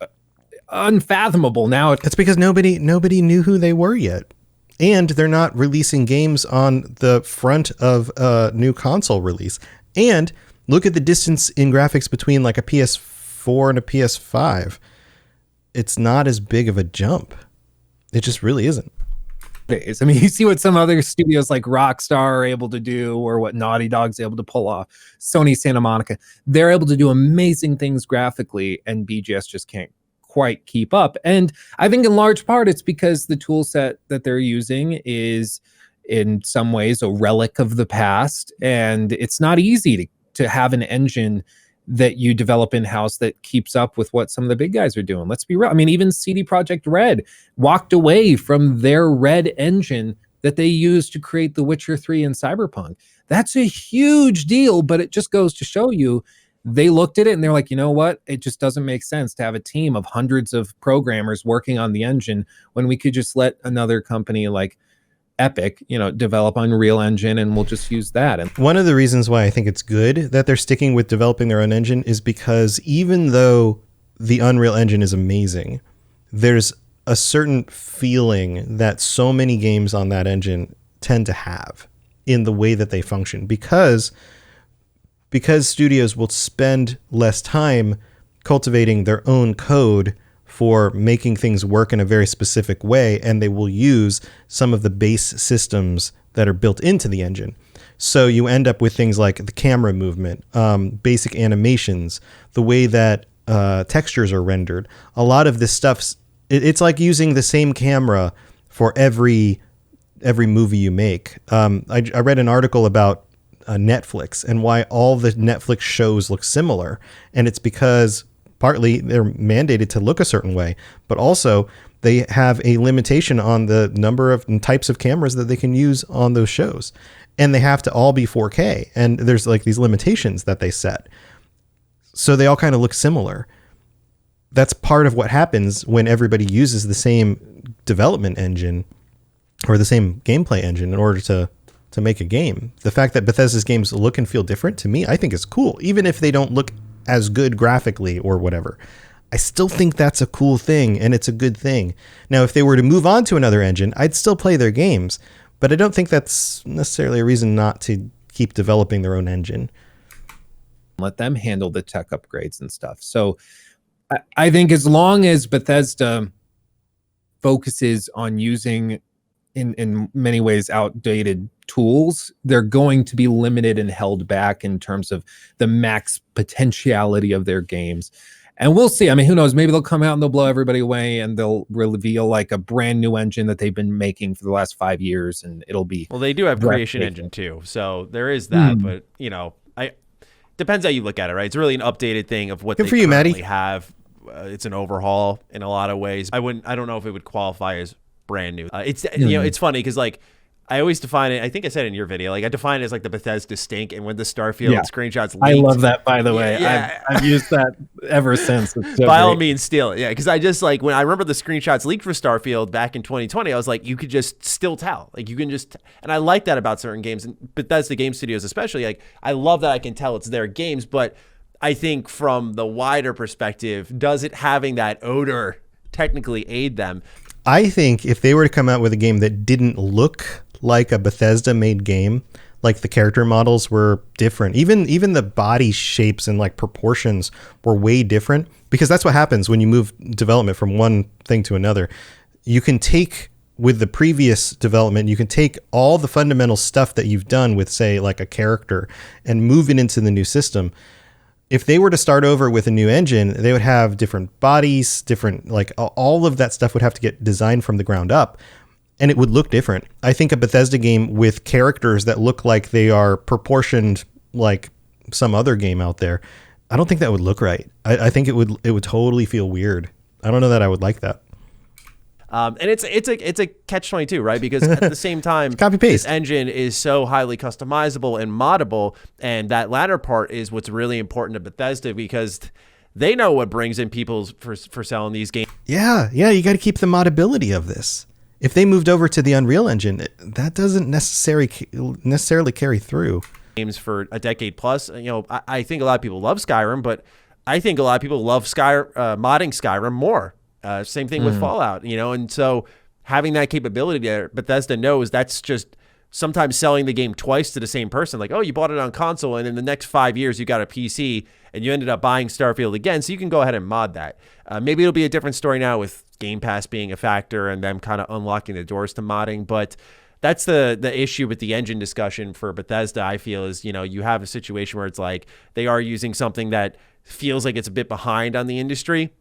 unfathomable now. It's because nobody knew who they were yet. And they're not releasing games on the front of a new console release. And look at the distance in graphics between like a PS4 and a PS5. It's not as big of a jump. It just really isn't. I mean, you see what some other studios like Rockstar are able to do, or what Naughty Dog's able to pull off. Sony Santa Monica, they're able to do amazing things graphically, and BGS just can't quite keep up. And I think in large part it's because the tool set that they're using is in some ways a relic of the past, and it's not easy to have an engine that you develop in-house that keeps up with what some of the big guys are doing. Let's be real. I mean, even CD Projekt Red walked away from their Red engine that they used to create The Witcher 3 and Cyberpunk. That's a huge deal, but it just goes to show you they looked at it and they're like, you know what? It just doesn't make sense to have a team of hundreds of programmers working on the engine when we could just let another company like Epic, develop Unreal Engine, and we'll just use that. And one of the reasons why I think it's good that they're sticking with developing their own engine is because even though the Unreal Engine is amazing, there's a certain feeling that so many games on that engine tend to have in the way that they function, because studios will spend less time cultivating their own code for making things work in a very specific way, and they will use some of the base systems that are built into the engine. So you end up with things like the camera movement, basic animations, the way that textures are rendered. A lot of this stuff, it's like using the same camera for every movie you make. I read an article about Netflix and why all the Netflix shows look similar. And it's because partly they're mandated to look a certain way, but also they have a limitation on the number of types of cameras that they can use on those shows. And they have to all be 4K. And there's like these limitations that they set. So they all kind of look similar. That's part of what happens when everybody uses the same development engine or the same gameplay engine in order to make a game. The fact that Bethesda's games look and feel different, to me, I think is cool. Even if they don't look as good graphically or whatever, I still think that's a cool thing, and it's a good thing. Now, if they were to move on to another engine, I'd still play their games, but I don't think that's necessarily a reason not to keep developing their own engine. Let them handle the tech upgrades and stuff. So I think as long as Bethesda focuses on using in many ways outdated tools, they're going to be limited and held back in terms of the max potentiality of their games. And we'll see. I mean, who knows? Maybe they'll come out and they'll blow everybody away and they'll reveal like a brand new engine that they've been making for the last 5 years, and it'll be. Well, they do have Creation Engine too, so there is that. But depends how you look at it, right? It's really an updated thing of what they currently have. It's an overhaul in a lot of ways. I don't know if it would qualify as brand new. It's funny because like I always define it. I think I said in your video, like I define it as like the Bethesda stink, and when the Starfield screenshots leaked, I love that, by the way. Yeah. I've used that ever since. It's so by all means, steal it. Yeah, because I just like when I remember the screenshots leaked for Starfield back in 2020, I was like, you could just still tell. Like you can just, and I like that about certain games, and Bethesda game studios especially. Like I love that I can tell it's their games, but I think from the wider perspective, does it having that odor technically aid them? I think if they were to come out with a game that didn't look like a Bethesda made game, like the character models were different, even the body shapes and like proportions were way different, because that's what happens when you move development from one thing to another. You can take, with the previous development, you can take all the fundamental stuff that you've done with, say, like a character and move it into the new system. If they were to start over with a new engine, they would have different bodies, different, like all of that stuff would have to get designed from the ground up, and it would look different. I think a Bethesda game with characters that look like they are proportioned like some other game out there, I don't think that would look right. I think it would totally feel weird. I don't know that I would like that. And it's a catch-22, right? Because at the same time, copy paste. This engine is so highly customizable and moddable, and that latter part is what's really important to Bethesda, because they know what brings in people for selling these games. Yeah, you got to keep the moddability of this. If they moved over to the Unreal Engine, that doesn't necessarily carry through. Games for a decade plus. I think a lot of people love Skyrim, but I think a lot of people love modding Skyrim more. Same thing with Fallout, and so having that capability there, Bethesda knows that's just sometimes selling the game twice to the same person. Like, oh, you bought it on console, and in the next 5 years you got a PC, and you ended up buying Starfield again, so you can go ahead and mod that. Maybe it'll be a different story now with Game Pass being a factor and them kind of unlocking the doors to modding, but that's the issue with the engine discussion for Bethesda, I feel, is, you have a situation where it's like they are using something that feels like it's a bit behind on the industry,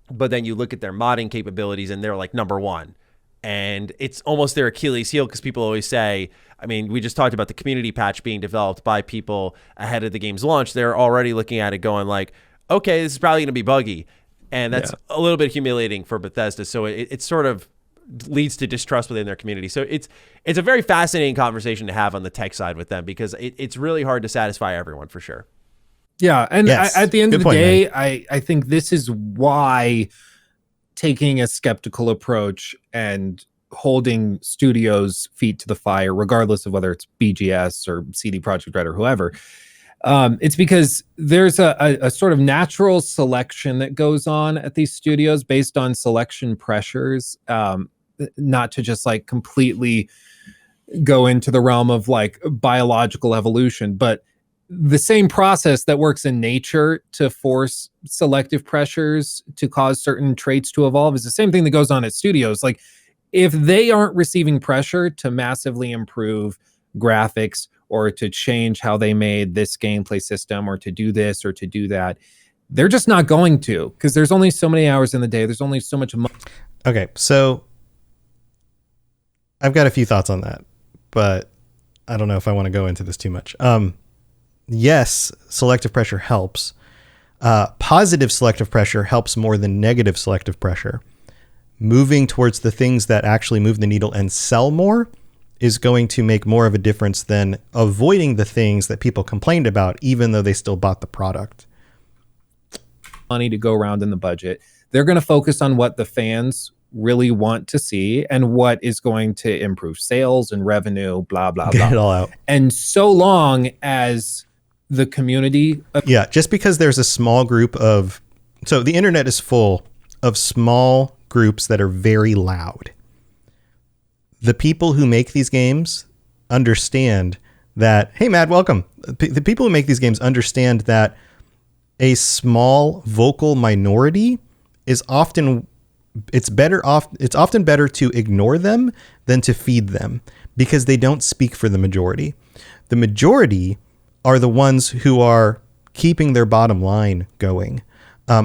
but then you look at their modding capabilities and they're like number one. And it's almost their Achilles heel, because people always say, I mean, we just talked about the community patch being developed by people ahead of the game's launch. They're already looking at it going like, okay, this is probably going to be buggy. And that's a little bit humiliating for Bethesda. So it sort of leads to distrust within their community. So it's a very fascinating conversation to have on the tech side with them, because it's really hard to satisfy everyone for sure. Yeah, and at the end of the day, I think this is why taking a skeptical approach and holding studios' feet to the fire, regardless of whether it's BGS or CD Projekt Red or whoever, it's because there's a sort of natural selection that goes on at these studios based on selection pressures, not to just like completely go into the realm of like biological evolution, but the same process that works in nature to force selective pressures to cause certain traits to evolve is the same thing that goes on at studios. Like if they aren't receiving pressure to massively improve graphics or to change how they made this gameplay system or to do this or to do that, they're just not going to, because there's only so many hours in the day. There's only so much money. Okay, so I've got a few thoughts on that, but I don't know if I want to go into this too much. Yes, selective pressure helps. Positive selective pressure helps more than negative selective pressure. Moving towards the things that actually move the needle and sell more is going to make more of a difference than avoiding the things that people complained about, even though they still bought the product. Money to go around in the budget. They're going to focus on what the fans really want to see and what is going to improve sales and revenue, blah, blah, blah. Get it all out. And so long as the community... just because there's a small group of... So the internet is full of small groups that are very loud. The people who make these games understand that... Hey, Matt, welcome. The people who make these games understand that a small vocal minority is often it's often better to ignore them than to feed them, because they don't speak for the majority. The majority are the ones who are keeping their bottom line going.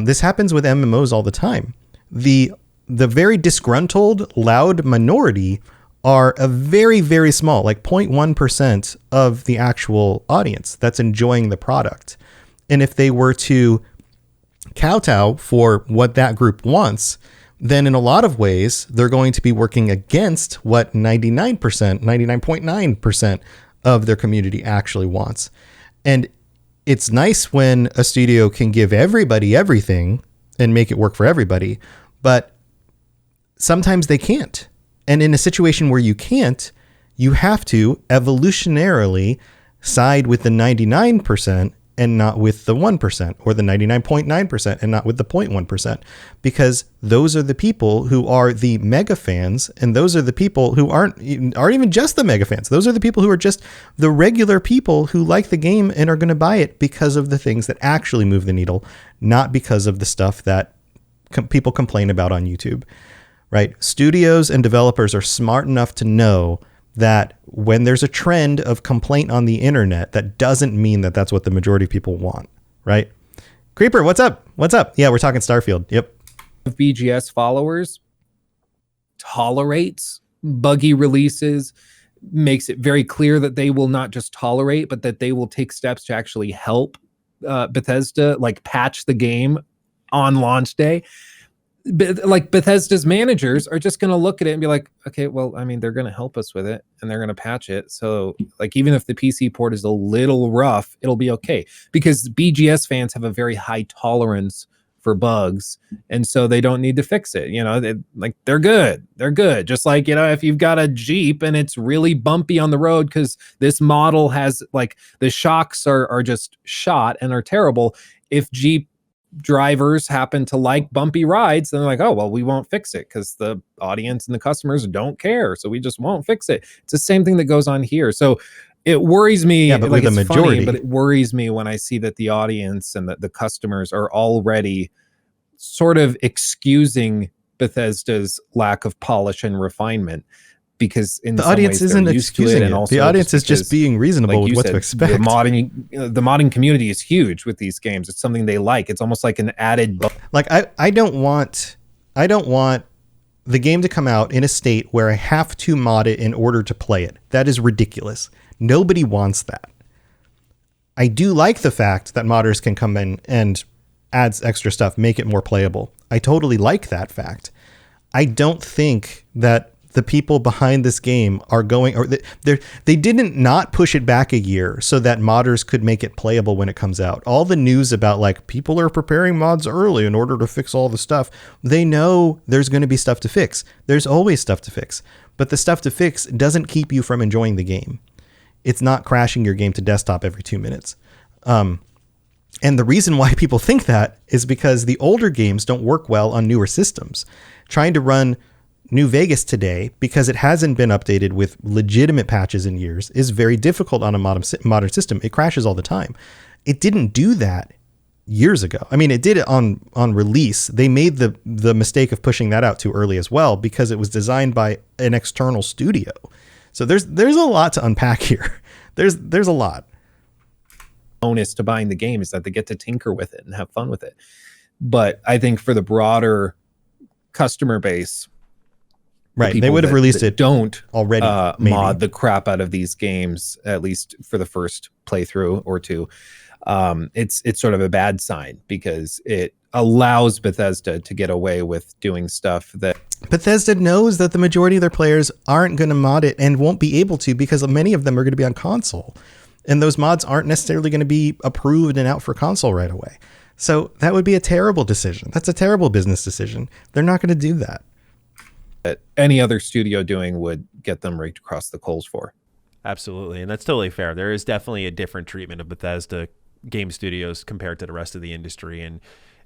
This happens with MMOs all the time. The very disgruntled, loud minority are a very, very small, like 0.1% of the actual audience that's enjoying the product. And if they were to kowtow for what that group wants, then in a lot of ways, they're going to be working against what 99.9% of their community actually wants. And it's nice when a studio can give everybody everything and make it work for everybody, but sometimes they can't. And in a situation where you can't, you have to evolutionarily side with the 99% and not with the 1%, or the 99.9% and not with the 0.1%, because those are the people who are the mega fans, and those are the people who aren't even just the mega fans. Those are the people who are just the regular people who like the game and are going to buy it because of the things that actually move the needle, not because of the stuff that people complain about on YouTube, right? Studios and developers are smart enough to know that when there's a trend of complaint on the internet, that doesn't mean that that's what the majority of people want, right? Creeper, what's up? What's up? Yeah, we're talking Starfield. Yep. BGS followers tolerates buggy releases, makes it very clear that they will not just tolerate, but that they will take steps to actually help Bethesda, like patch the game on launch day. Like Bethesda's managers are just going to look at it and be like, okay, well, I mean, they're going to help us with it and they're going to patch it. So like, even if the PC port is a little rough, it'll be okay, because BGS fans have a very high tolerance for bugs. And so they don't need to fix it. You know, they're good. They're good. Just like, you know, if you've got a Jeep and it's really bumpy on the road because this model has like the shocks are just shot and are terrible. If Jeep drivers happen to like bumpy rides, then they're like, oh, well, we won't fix it because the audience and the customers don't care, so we just won't fix it. It's the same thing that goes on here. So it worries me. Yeah, but like, with the it's majority, funny, but it worries me when I see that the audience and the customers are already sort of excusing Bethesda's lack of polish and refinement, because in the some audience ways isn't they're used to excusing and it. also The audience is because, just being reasonable like with you what said, to expect. the modding community is huge with these games. It's something they like. It's almost like an added like I don't want the game to come out in a state where I have to mod it in order to play it. That is ridiculous. Nobody wants that. I do like the fact that modders can come in and add extra stuff, make it more playable. I totally like that fact. I don't think that the people behind this game are going, or they didn't not push it back a year so that modders could make it playable when it comes out. All the news about like people are preparing mods early in order to fix all the stuff. They know there's going to be stuff to fix. There's always stuff to fix, but the stuff to fix doesn't keep you from enjoying the game. It's not crashing your game to desktop every 2 minutes. And the reason why people think that is because the older games don't work well on newer systems. Trying to run New Vegas today, because it hasn't been updated with legitimate patches in years, is very difficult on a modern system. It crashes all the time. It didn't do that years ago. I mean, it did it on release. They made the mistake of pushing that out too early as well, because it was designed by an external studio. So there's a lot to unpack here. There's a lot. Bonus to buying the game is that they get to tinker with it and have fun with it. But I think for the broader customer base, right, they would have released it don't already mod the crap out of these games, at least for the first playthrough or two. It's sort of a bad sign, because it allows Bethesda to get away with doing stuff that Bethesda knows that the majority of their players aren't going to mod it and won't be able to, because many of them are going to be on console, and those mods aren't necessarily going to be approved and out for console right away. So that would be a terrible decision. That's a terrible business decision. They're not going to do that. Any other studio doing would get them raked across the coals for. Absolutely. And that's totally fair. There is definitely a different treatment of Bethesda game studios compared to the rest of the industry. And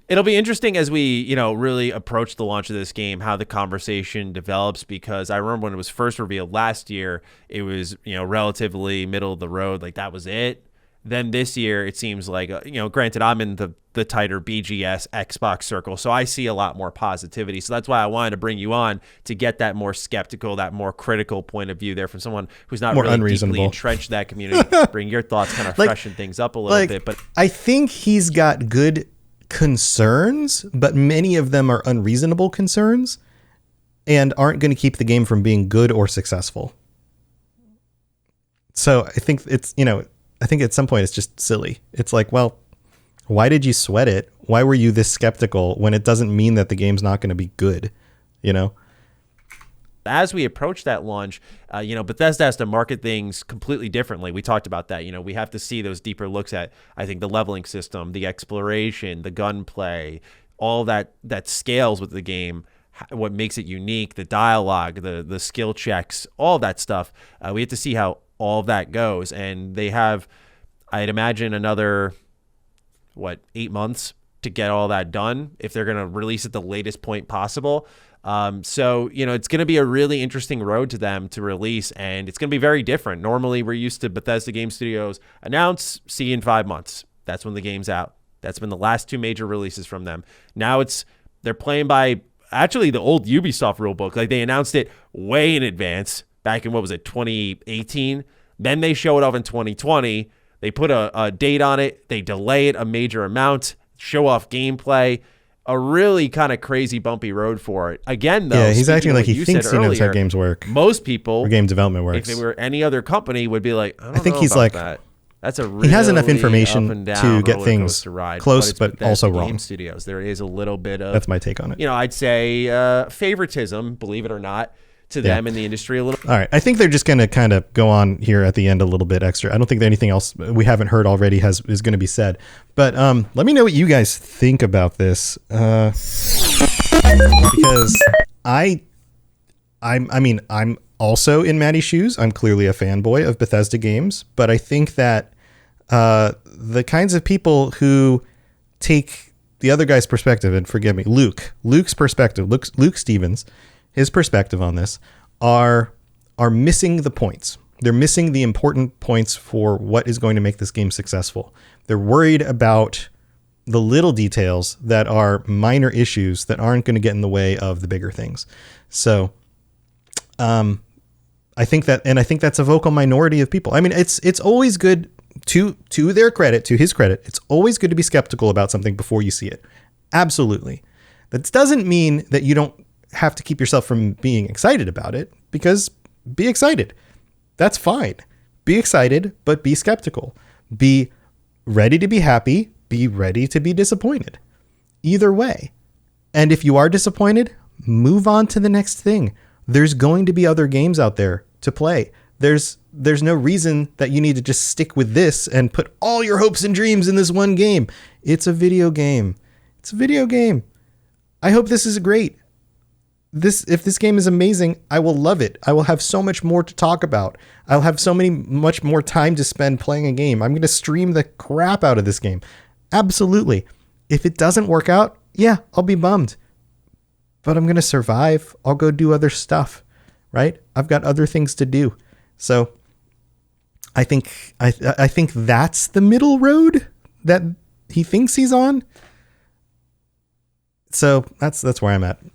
it'll be interesting as we, really approach the launch of this game, how the conversation develops, because I remember when it was first revealed last year, it was, relatively middle of the road. Like, that was it. Then this year, it seems like, granted, I'm in the tighter BGS Xbox circle, so I see a lot more positivity. So that's why I wanted to bring you on to get that more skeptical, that more critical point of view there from someone who's not more really unreasonable, deeply entrenched in that community. Bring your thoughts, kind of freshen things up a little bit. But I think he's got good concerns, but many of them are unreasonable concerns and aren't going to keep the game from being good or successful. So I think it's, I think at some point it's just silly. It's like, well, why did you sweat it? Why were you this skeptical when it doesn't mean that the game's not going to be good, As we approach that launch, Bethesda has to market things completely differently. We talked about that. We have to see those deeper looks at, I think, the leveling system, the exploration, the gunplay, all that scales with the game, what makes it unique, the dialogue, the skill checks, all that stuff. We have to see how all of that goes. And they have, I'd imagine, another, 8 months to get all that done if they're going to release at the latest point possible. So, it's going to be a really interesting road to them to release, and it's going to be very different. Normally, we're used to Bethesda Game Studios announce, see you in 5 months. That's when the game's out. That's been the last 2 major releases from them. Now they're playing by actually the old Ubisoft rulebook. Like, they announced it way in advance back in, 2018. Then they show it off in 2020. They put a date on it. They delay it a major amount, show off gameplay. A really kind of crazy bumpy road for it. Again, though, yeah, he's acting like he thinks he knows how games work. Most people, or game development works, if they were any other company, would be like, I think know he's about like that. That's a really he has enough information to get things ride, close, but also Game wrong. Studios. There is a little bit of, that's my take on it. I'd say favoritism, believe it or not, to them in the industry a little. All right, I think they're just going to kind of go on here at the end a little bit extra. I don't think that anything else we haven't heard already is going to be said. But let me know what you guys think about this, because I'm also in Matty's shoes. I'm clearly a fanboy of Bethesda games, but I think that the kinds of people who take the other guy's perspective, and forgive me, Luke's perspective, Luke Stevens, his perspective on this are missing the points. They're missing the important points for what is going to make this game successful. They're worried about the little details that are minor issues that aren't going to get in the way of the bigger things. So, I think that's a vocal minority of people. I mean, it's always good to their credit, to his credit. It's always good to be skeptical about something before you see it. Absolutely. That doesn't mean that you don't have to keep yourself from being excited about it, because be excited. That's fine. Be excited, but be skeptical. Be ready to be happy. Be ready to be disappointed. Either way. And if you are disappointed, move on to the next thing. There's going to be other games out there to play. There's no reason that you need to just stick with this and put all your hopes and dreams in this one game. It's a video game. It's a video game. I hope this is great. If this game is amazing, I will love it. I will have so much more to talk about. I'll have much more time to spend playing a game. I'm going to stream the crap out of this game. Absolutely. If it doesn't work out, yeah, I'll be bummed. But I'm going to survive. I'll go do other stuff, right? I've got other things to do. So I think that's the middle road that he thinks he's on. So that's where I'm at.